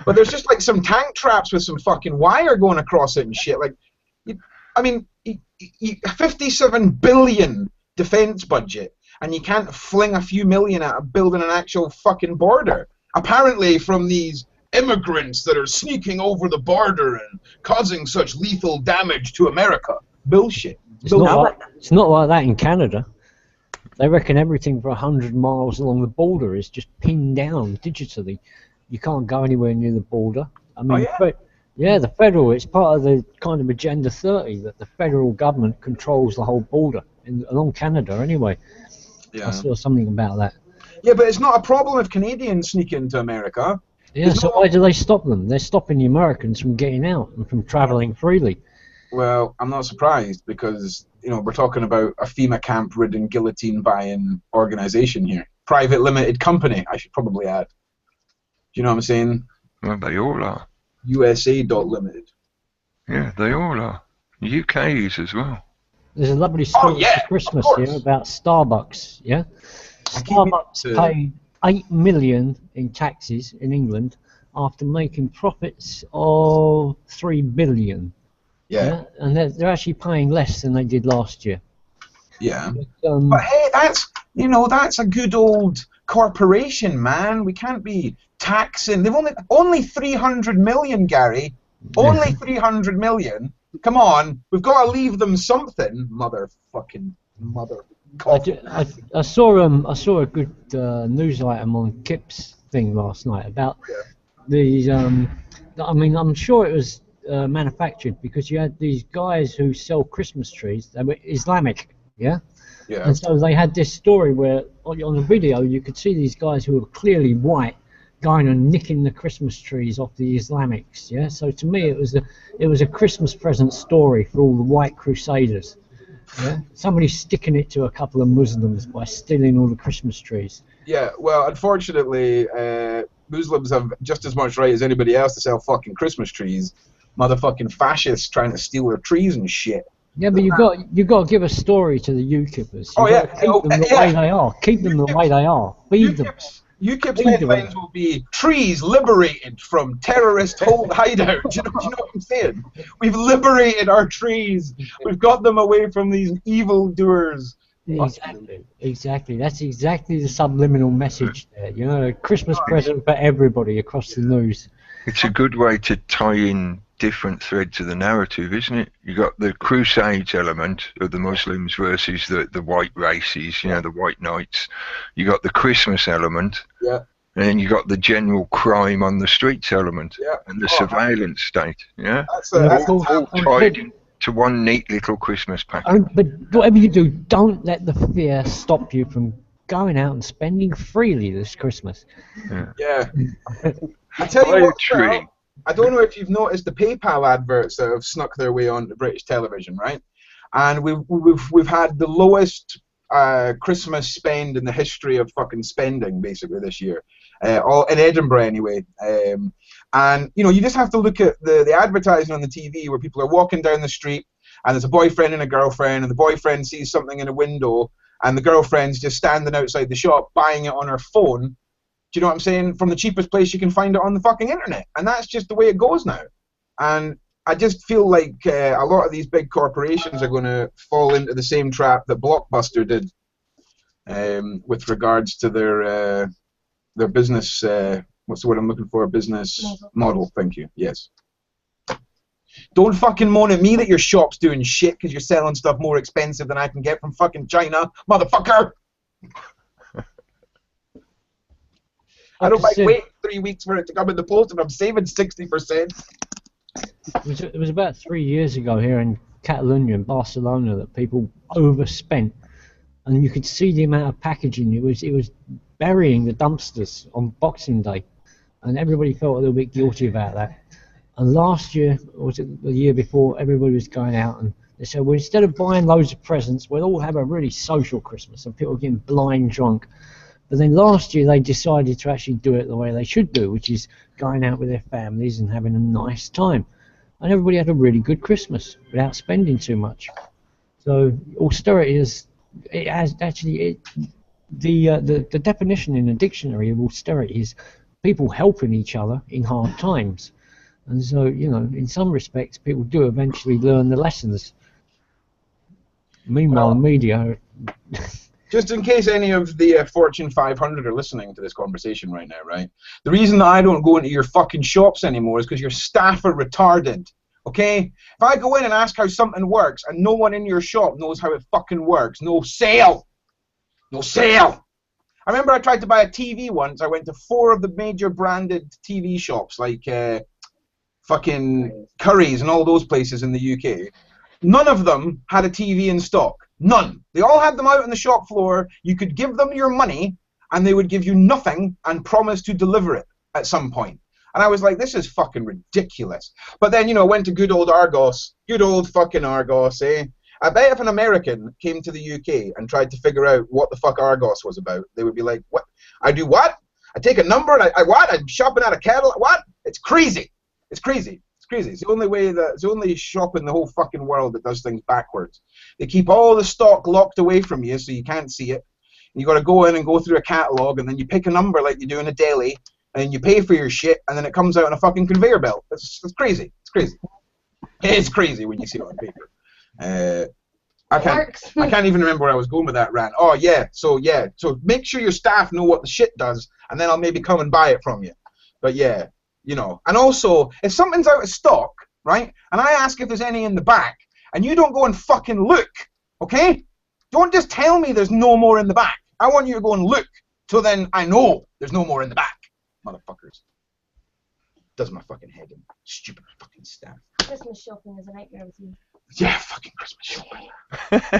But there's just like some tank traps with some fucking wire going across it and shit. Like, I mean, 57 billion defense budget, and you can't fling a few million at building an actual fucking border. Apparently from these immigrants that are sneaking over the border and causing such lethal damage to America. Bullshit. It's not like that in Canada. They reckon everything for 100 miles along the border is just pinned down digitally. You can't go anywhere near the border. I mean, the federal, it's part of the kind of Agenda 30 that the federal government controls the whole border, along Canada anyway. Yeah. I saw something about that. Yeah, but it's not a problem if Canadians sneak into America. Yeah, so why do they stop them? They're stopping the Americans from getting out and from travelling freely. Well, I'm not surprised, because, you know, we're talking about a FEMA camp-ridden, guillotine-buying organisation here. Private limited company, I should probably add. Do you know what I'm saying? Well, they all are. USA.limited. Yeah, they all are. UK is as well. There's a lovely story for Christmas here about Starbucks, yeah? Starbucks paid $8 million in taxes in England after making profits of $3 billion. Yeah, and they're actually paying less than they did last year. Yeah, but hey, that's a good old corporation, man. We can't be taxing. They've only 300 million, Gary. Only 300 million. Come on, we've got to leave them something. Mother. I saw a good news item on Kip's thing last night about these. I mean, I'm sure it was manufactured because you had these guys who sell Christmas trees. They were Islamic, yeah. Yeah. And so they had this story where on the video you could see these guys who were clearly white going and nicking the Christmas trees off the Islamics. Yeah. So to me it was a Christmas present story for all the white crusaders. Yeah. Somebody sticking it to a couple of Muslims by stealing all the Christmas trees. Yeah. Well, unfortunately, Muslims have just as much right as anybody else to sell fucking Christmas trees. Motherfucking fascists trying to steal their trees and shit. Yeah, but you got to give a story to the UKIPers. Keep them the way they are. Keep them the way they are. Feed them. UKIP's headlines will be trees liberated from terrorist hideout. Do you know what I'm saying? We've liberated our trees. We've got them away from these evildoers. Exactly. That's exactly the subliminal message there. You know, a Christmas present for everybody across the news. It's a good way to tie in different threads of the narrative, isn't it? You got the Crusades element of the Muslims versus the white races, you know, the white knights. You got the Christmas element, yeah, and then you got the general crime on the streets element, yeah, and the surveillance state, yeah. That's all tied into one neat little Christmas package. But whatever you do, don't let the fear stop you from going out and spending freely this Christmas. Yeah. I tell you what, I don't know if you've noticed the PayPal adverts that have snuck their way onto British television, right? And we've had the lowest Christmas spend in the history of fucking spending, basically, this year, all in Edinburgh anyway. And you know, you just have to look at the advertising on the TV where people are walking down the street and there's a boyfriend and a girlfriend, and the boyfriend sees something in a window and the girlfriend's just standing outside the shop buying it on her phone. Do you know what I'm saying? From the cheapest place you can find it on the fucking internet. And that's just the way it goes now. And I just feel like a lot of these big corporations are going to fall into the same trap that Blockbuster did with regards to their business, what's the word I'm looking for? Business model. Thank you. Yes. Don't fucking moan at me that your shop's doing shit because you're selling stuff more expensive than I can get from fucking China, motherfucker! I don't mind waiting 3 weeks for it to come in the post and I'm saving 60%. It was about 3 years ago here in Catalonia in Barcelona that people overspent, and you could see the amount of packaging. It was burying the dumpsters on Boxing Day, and everybody felt a little bit guilty about that. And last year, or was it the year before, everybody was going out and they said, well, instead of buying loads of presents, we'll all have a really social Christmas, and people are getting blind drunk. But then last year they decided to actually do it the way they should do, which is going out with their families and having a nice time. And everybody had a really good Christmas without spending too much. So austerity the definition in the dictionary of austerity is people helping each other in hard times. And so, you know, in some respects, people do eventually learn the lessons. Meanwhile, the media... Just in case any of the Fortune 500 are listening to this conversation right now, right? The reason that I don't go into your fucking shops anymore is because your staff are retarded, okay? If I go in and ask how something works and no one in your shop knows how it fucking works, no sale! No sale! I remember I tried to buy a TV once. I went to 4 of the major branded TV shops, like fucking Curry's and all those places in the UK. None of them had a TV in stock. None. They all had them out on the shop floor. You could give them your money and they would give you nothing and promise to deliver it at some point. And I was like, this is fucking ridiculous. But then, you know, went to good old Argos. Good old fucking Argos, eh? I bet if an American came to the UK and tried to figure out what the fuck Argos was about, they would be like, what? I do what? I take a number and I what? I'm shopping at a catalog? What? It's crazy. It's crazy. Crazy. It's the only shop in the whole fucking world that does things backwards. They keep all the stock locked away from you so you can't see it. You got to go in and go through a catalog, and then you pick a number like you do in a deli, and you pay for your shit, and then it comes out on a fucking conveyor belt. It's crazy. It's crazy. It's crazy when you see it on paper. I can't even remember where I was going with that rant. Oh yeah. So make sure your staff know what the shit does, and then I'll maybe come and buy it from you. But yeah, you know. And also, if something's out of stock, right, and I ask if there's any in the back, and you don't go and fucking look, okay? Don't just tell me there's no more in the back. I want you to go and look, so then I know there's no more in the back, motherfuckers. Does my fucking head in. Stupid fucking staff. Christmas shopping is a nightmare with you. Yeah, fucking Christmas shopping.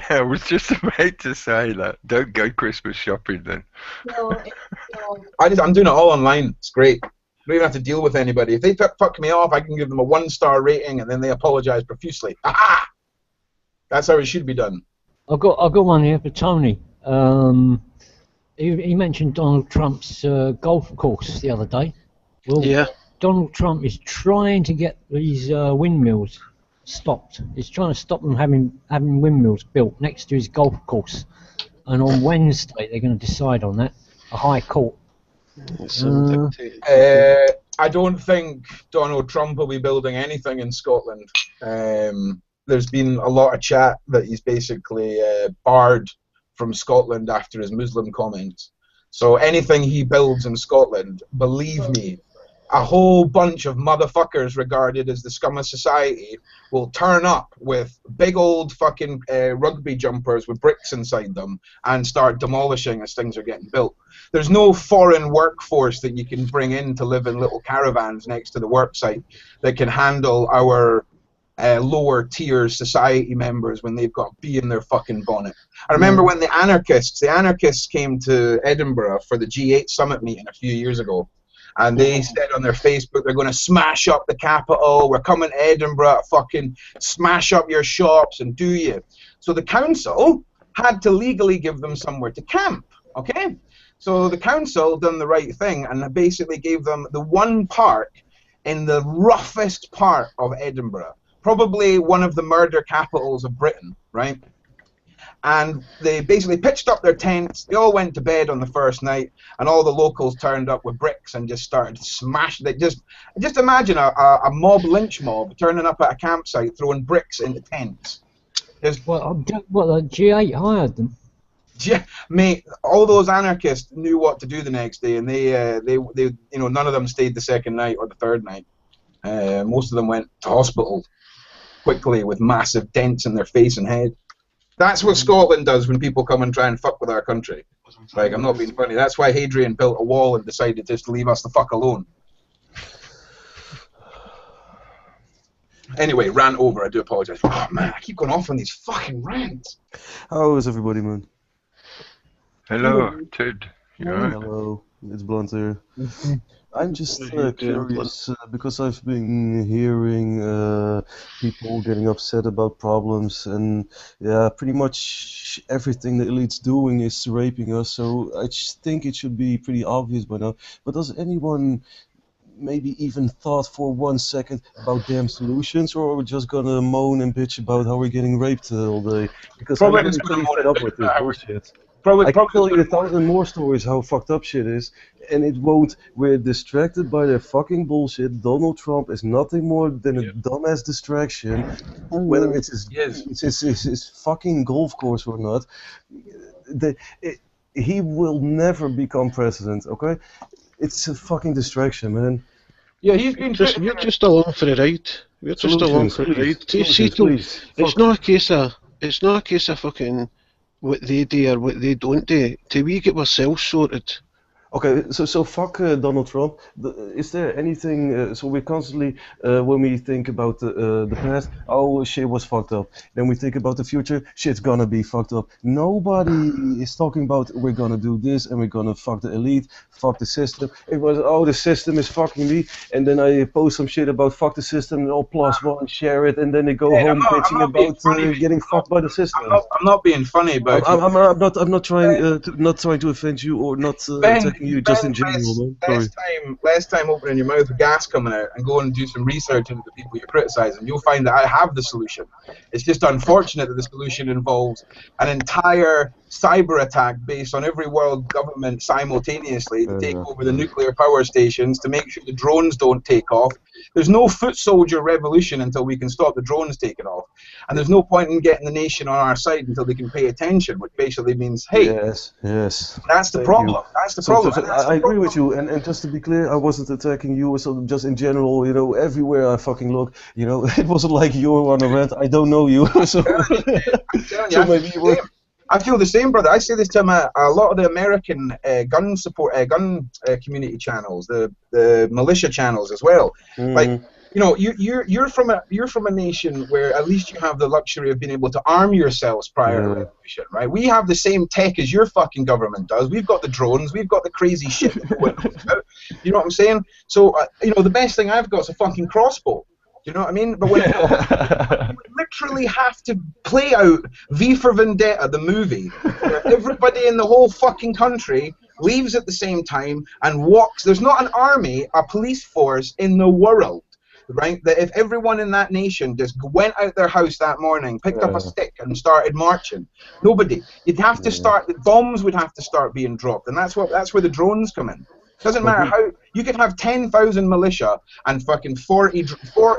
I was just about to say that. Don't go Christmas shopping then. No, no. I'm doing it all online. It's great. I don't even have to deal with anybody. If they fuck me off, I can give them a 1-star rating, and then they apologise profusely. Aha! That's how it should be done. I've got one here for Tony. He mentioned Donald Trump's golf course the other day. Well, Yeah. Donald Trump is trying to get these windmills stopped. He's trying to stop them having windmills built next to his golf course. And on Wednesday, they're going to decide on that. A high court. I don't think Donald Trump will be building anything in Scotland. There's been a lot of chat that he's basically barred from Scotland after his Muslim comments. So anything he builds in Scotland, believe me, a whole bunch of motherfuckers regarded as the scum of society will turn up with big old fucking rugby jumpers with bricks inside them and start demolishing as things are getting built. There's no foreign workforce that you can bring in to live in little caravans next to the work site that can handle our lower tier society members when they've got bee in their fucking bonnet. I remember when the anarchists came to Edinburgh for the G8 summit meeting a few years ago. And they said on their Facebook, they're going to smash up the capital. We're coming to Edinburgh, fucking smash up your shops and do you. So the council had to legally give them somewhere to camp, okay? So the council done the right thing and basically gave them the one park in the roughest part of Edinburgh, probably one of the murder capitals of Britain, right? And they basically pitched up their tents. They all went to bed on the first night, and all the locals turned up with bricks and just started smashing. They just imagine a mob lynch mob turning up at a campsite, throwing bricks into tents. What the G8 hired them? Yeah, mate. All those anarchists knew what to do the next day, and they you know, none of them stayed the second night or the third night. Most of them went to hospital quickly with massive dents in their face and head. That's what Scotland does when people come and try and fuck with our country. Like, I'm not being funny. That's why Hadrian built a wall and decided just to leave us the fuck alone. Anyway, rant over. I do apologise. Oh, man, I keep going off on these fucking rants. How is everybody, man? Hello, Ted. You alright? Hello, it's Blunt here. I'm just How you doing, curious because I've been hearing people getting upset about problems, and yeah, pretty much everything the elite's doing is raping us. So I just think it should be pretty obvious by now. But does anyone maybe even thought for 1 second about damn solutions, or are we just gonna moan and bitch about how we're getting raped all day? Because Probably I'm just really gonna moan fed and up with this bitch. bullshit. Probably, I can tell you probably 1,000 more stories how fucked up shit is, and it won't. We're distracted by their fucking bullshit. Donald Trump is nothing more than a dumbass distraction, whether it's his fucking golf course or not. He will never become president, okay? It's a fucking distraction, man. yeah, he's been We're just along for the ride. We're just along for the ride. It's not a case of fucking what they do or what they don't do. Till we get ourselves sorted. Okay, so fuck Donald Trump. Is there anything? So we're constantly, when we think about the past, oh shit was fucked up. Then we think about the future, shit's gonna be fucked up. Nobody is talking about we're gonna do this and we're gonna fuck the elite, fuck the system. It was the system is fucking me, and then I post some shit about fuck the system, and all +1 share it, and then they go home bitching about getting fucked by the system. I'm not being funny, but I'm not trying to offend you or not attacking you, just in general, man. Last time opening your mouth with gas coming out and go and do some research into the people you're criticising, you'll find that I have the solution. It's just unfortunate that the solution involves an entire cyber attack based on every world government simultaneously to take over the nuclear power stations, to make sure the drones don't take off, there's no foot soldier revolution until we can stop the drones taking off, and there's no point in getting the nation on our side until they can pay attention, which basically means, hey, yes, yes. that's the Thank problem. you. That's the problem. So I agree with you, and just to be clear, I wasn't attacking you, or so just in general, you know, everywhere I fucking look, you know, it wasn't like you were on a rant. I don't know you, so, so maybe you were. I feel the same, brother. I say this to a lot of the American gun community channels, the militia channels as well. Like, you know, you're from a nation where at least you have the luxury of being able to arm yourselves prior to revolution, right? We have the same tech as your fucking government does. We've got the drones, we've got the crazy shit that no one knows about. You know what I'm saying? So, you know, the best thing I've got is a fucking crossbow. Do you know what I mean? But when you literally have to play out V for Vendetta, the movie, where everybody in the whole fucking country leaves at the same time and walks. There's not an army, a police force in the world, right? That if everyone in that nation just went out their house that morning, picked up a stick and started marching, nobody. You'd have to start. The bombs would have to start being dropped, and that's where the drones come in. Doesn't matter how you could have 10,000 militia and fucking 40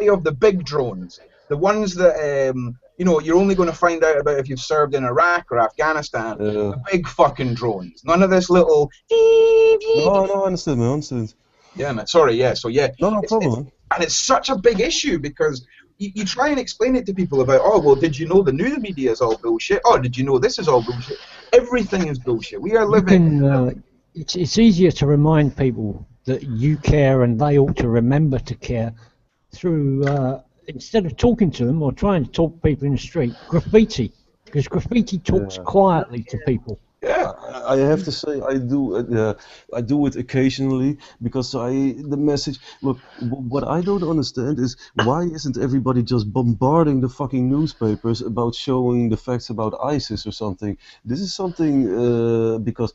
of the big drones, the ones that you know you're only going to find out about if you've served in Iraq or Afghanistan. The big fucking drones. None of this little. No, I understand, man. I understand. Yeah, man. Sorry. Yeah. So yeah. No problem. And it's such a big issue because you try and explain it to people about, oh well, did you know the news media is all bullshit? Oh, did you know this is all bullshit? Everything is bullshit. We are living. It's easier to remind people that you care and they ought to remember to care through, instead of talking to them or trying to talk to people in the street, graffiti. Because graffiti talks quietly to people. Yeah, I have to say I do it occasionally because the message. Look, what I don't understand is why isn't everybody just bombarding the fucking newspapers about showing the facts about ISIS or something? This is something because.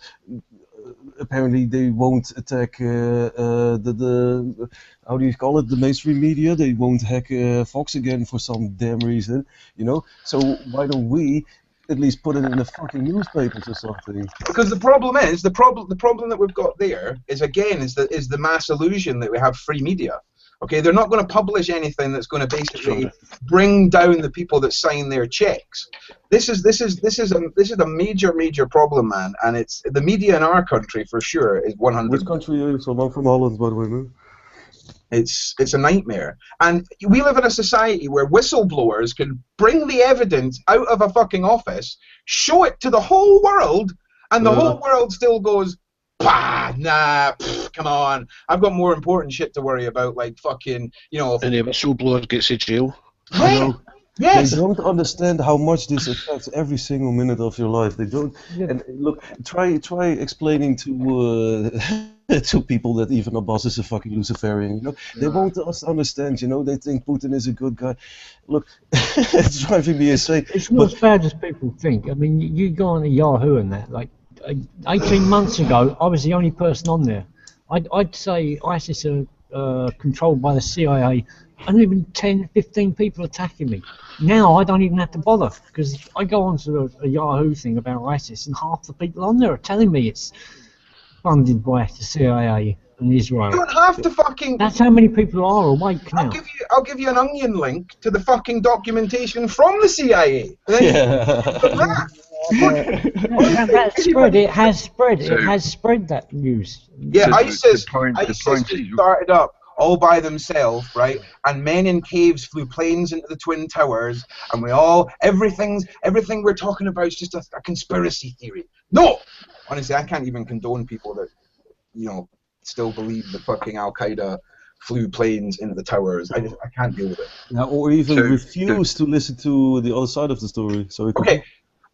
Apparently they won't attack the how do you call it, the mainstream media. They won't hack Fox again for some damn reason, you know. So why don't we at least put it in the fucking newspapers or something? Because the problem is the problem that we've got there is again is the mass illusion that we have free media. Okay, they're not going to publish anything that's going to basically bring down the people that sign their checks. This is a major problem, man, and it's the media in our country for sure is 100. Which country are you from? I'm from Holland, by the way, man. It's a nightmare, and we live in a society where whistleblowers can bring the evidence out of a fucking office, show it to the whole world, and the whole world still goes, "Bah, nah, come on, I've got more important shit to worry about, like fucking, you know." And a whistleblower gets to jail. Right? Yes. They don't understand how much this affects every single minute of your life. They don't. And look, try explaining to to people that even a boss is a fucking Luciferian. You know, they won't understand. You know, they think Putin is a good guy. Look, it's driving me insane. It's not as bad as people think. I mean, you go on a Yahoo and that. Like 18 months ago, I was the only person on there. I'd say ISIS are controlled by the CIA. Only been 10, 15 people attacking me. Now I don't even have to bother because I go onto a Yahoo thing about ISIS and half the people on there are telling me it's funded by the CIA and Israel. You don't have to fucking. That's how many people are awake now. I'll give you an onion link to the fucking documentation from the CIA. That spread. It has spread. It has spread that news. Yeah, ISIS started up all by themselves, right? And men in caves flew planes into the Twin Towers, and everything we're talking about is just a conspiracy theory. No! Honestly, I can't even condone people that, you know, still believe that fucking Al-Qaeda flew planes into the towers. I can't deal with it. Yeah, or even refuse to listen to the other side of the story. So okay.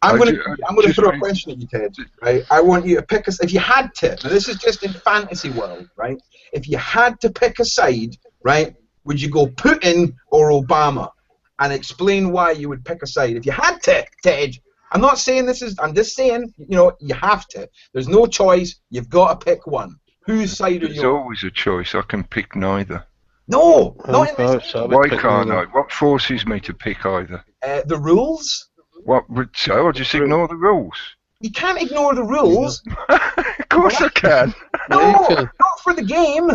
I'm gonna throw a question at you, Ted. Right? I want you to pick if you had to. Now this is just in fantasy world, right? If you had to pick a side, right? Would you go Putin or Obama? And explain why you would pick a side. If you had to, Ted. I'm not saying this is. I'm just saying, you know, you have to. There's no choice. You've got to pick one. Whose side are you? There's always a choice. I can pick neither. No, not in this. Why can't I? What forces me to pick either? The rules. What? So I'll just ignore the rules. You can't ignore the rules. Of course I can. No, not for the game.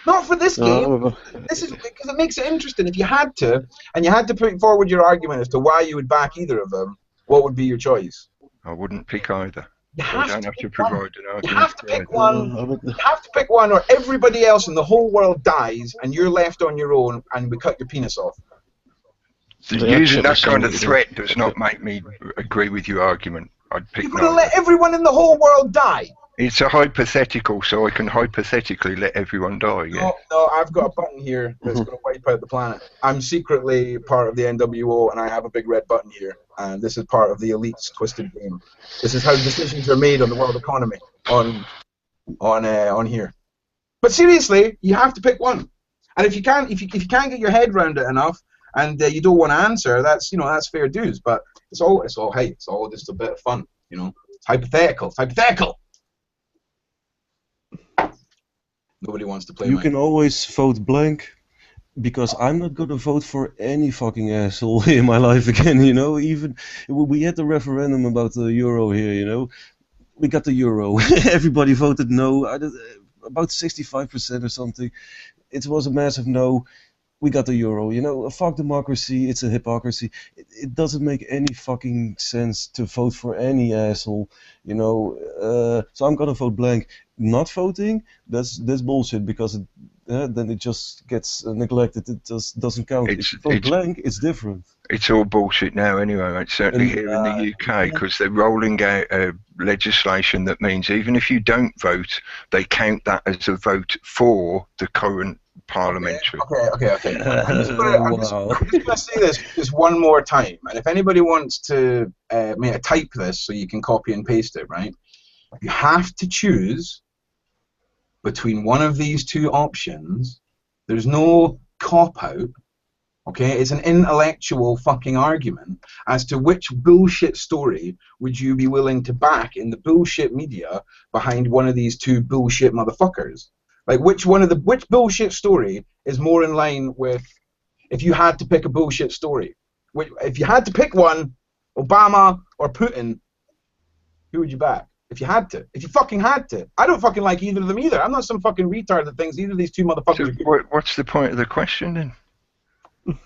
Not for this game. No, This is because it makes it interesting. If you had to, and you had to put forward your argument as to why you would back either of them, what would be your choice? I wouldn't pick either. You I don't have to provide an argument. You have to pick for one. I would. You have to pick one, or everybody else in the whole world dies, and you're left on your own, and we cut your penis off. either. Using that kind of threat does not make me agree with your argument. I'd pick You're going to neither. let everyone in the whole world die. It's a hypothetical, so I can hypothetically let everyone die, yeah. No, I've got a button here that's going to wipe out the planet. I'm secretly part of the NWO, and I have a big red button here. And this is part of the elite's twisted game. This is how decisions are made on the world economy on here. But seriously, you have to pick one. And if you can't get your head around it enough, and you don't want to answer, that's fair dues. But it's all just a bit of fun, It's hypothetical. It's hypothetical. Nobody wants to play. You can always vote blank, because I'm not gonna vote for any fucking asshole in my life again. Even we had the referendum about the euro here. We got the euro. Everybody voted no. About 65% or something. It was a massive no. We got the euro. Fuck democracy. It's a hypocrisy. It doesn't make any fucking sense to vote for any asshole. So I'm gonna vote blank. Not voting, that's bullshit, because then it just gets neglected. It just doesn't count. If you vote blank, it's different. It's all bullshit now anyway, mate. Certainly here in the UK, because they're rolling out legislation that means even if you don't vote, they count that as a vote for the current parliamentary. Okay. I'm just going to say this just one more time, and if anybody wants to type this so you can copy and paste it, right? You have to choose between one of these two options. There's no cop-out, okay? It's an intellectual fucking argument as to which bullshit story would you be willing to back in the bullshit media behind one of these two bullshit motherfuckers. Like, which bullshit story is more in line with, if you had to pick a bullshit story? If you had to pick one, Obama or Putin, who would you back? If you fucking had to. I don't fucking like either of them either. I'm not some fucking retard that thinks either of these two motherfuckers are good. What's the point of the question then?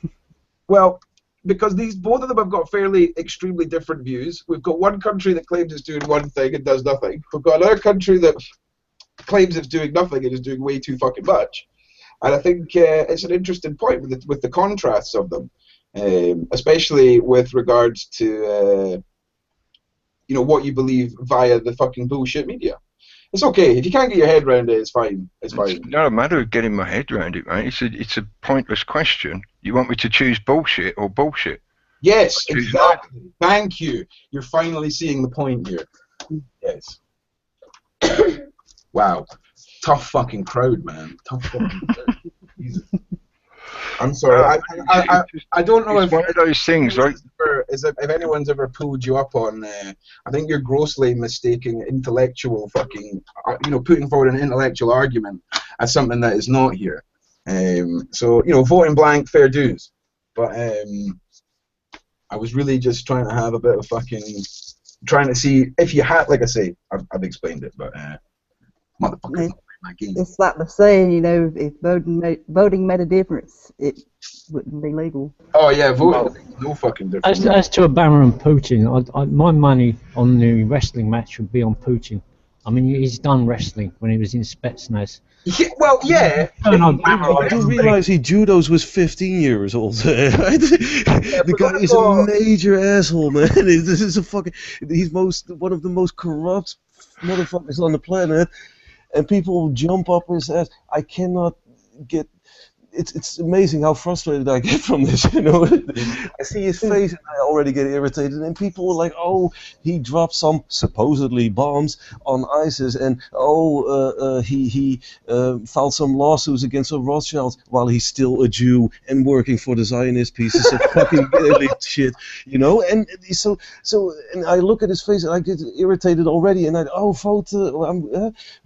Well, because both of them have got fairly extremely different views. We've got one country that claims it's doing one thing and does nothing. We've got another country that claims it's doing nothing and is doing way too fucking much. And I think it's an interesting point with the contrasts of them, especially with regards to what you believe via the fucking bullshit media. It's okay if you can't get your head around it. It's fine. It's not a matter of getting my head around it, mate. It's a pointless question. You want me to choose bullshit or bullshit? Yes, exactly. Thank you. You're finally seeing the point here. Yes. Wow. Tough fucking crowd, man. Tough fucking crowd. Jesus. I'm sorry. I don't know if one of those things, right? If anyone's ever pulled you up on. I think you're grossly mistaking intellectual fucking, putting forward an intellectual argument as something that is not here. So voting blank, fair dues. But I was really just trying to have a bit of trying to see if you had, like I say, I've explained it, but motherfucker. It's like the saying, if voting made a difference, it wouldn't be legal. Oh yeah, voting makes no fucking difference. As to Obama and Putin, my money on the wrestling match would be on Putin. I mean, he's done wrestling when he was in Spetsnaz. Yeah, well, yeah. I do realize he judos was 15 years old. Right? The guy is a major asshole, man. This is he's one of the most corrupt motherfuckers on the planet. And people jump up his ass. I cannot get. It's amazing how frustrated I get from this. I see his face and I already get irritated. And people are like, "Oh, he dropped some supposedly bombs on ISIS, and he filed some lawsuits against the Rothschilds while he's still a Jew and working for the Zionist pieces of fucking shit." And so and I look at his face and I get irritated already. And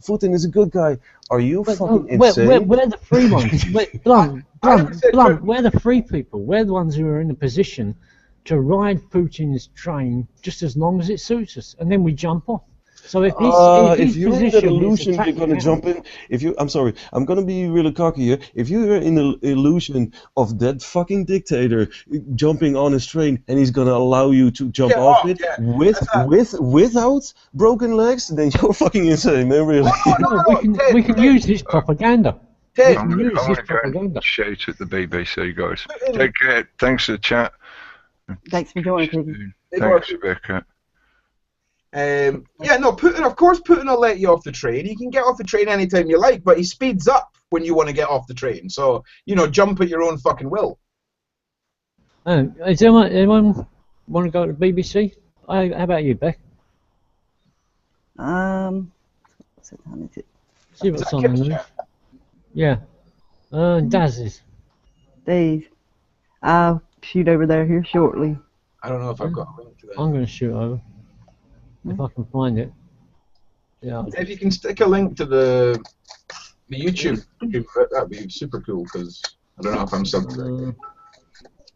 Putin is a good guy. Are you fucking insane? We're the free ones. Blunt, we're the free people. We're the ones who are in the position to ride Putin's train just as long as it suits us, and then we jump off. So if If his you're in that position is illusion, you're attacking gonna out, jump in. I'm sorry, I'm gonna be really cocky here. If you're in the illusion of that fucking dictator jumping on his train and he's gonna allow you to jump Get off off, it yeah. without broken legs, then you're fucking insane, man. Really. no, Ted, we can Ted, use his propaganda. We Ted, I'm can gonna, use I'm his gonna go and propaganda. shout at the BBC guys. put in, Take care. Thanks for the chat. Thanks for joining, Piggy. Thanks, Rebecca. yeah, no, Putin. Of course, Putin will let you off the train. You can get off the train anytime you like, but he speeds up when you want to get off the train. So jump at your own fucking will. Is anyone want to go to the BBC? How about you, Beck? What's the time is it? See Is what's that on the Kim's news. chat? Yeah. Daz is. Days. I'll shoot over there here shortly. I don't know if I've got a link to that. I'm going to shoot over if I can find it. Yeah. If you can stick a link to the YouTube, that'd be super cool because I don't know if I'm subbed.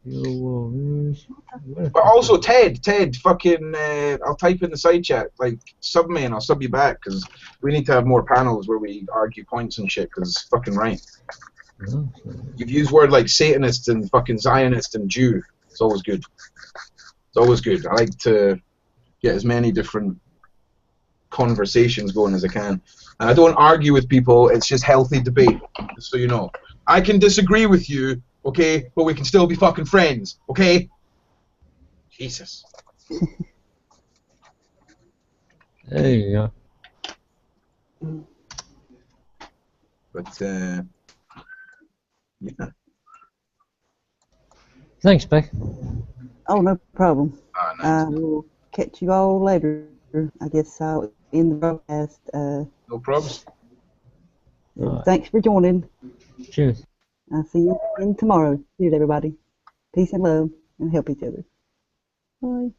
Your world news. But also, Ted, fucking, I'll type in the side chat, like, sub me and I'll sub you back, because we need to have more panels where we argue points and shit, because fucking right. You've used word like Satanist and fucking Zionist and Jew. It's always good. It's always good. I like to get as many different conversations going as I can. And I don't argue with people, it's just healthy debate, just so you know. I can disagree with you, okay, but we can still be fucking friends, okay? Jesus. There you go. But, yeah. Thanks, Beck. Oh, no problem. Nice. I will catch you all later. I guess I'll end the broadcast. No probs. Thanks for joining. Cheers. I'll see you in tomorrow. Cheers, everybody. Peace and love, and help each other. Bye.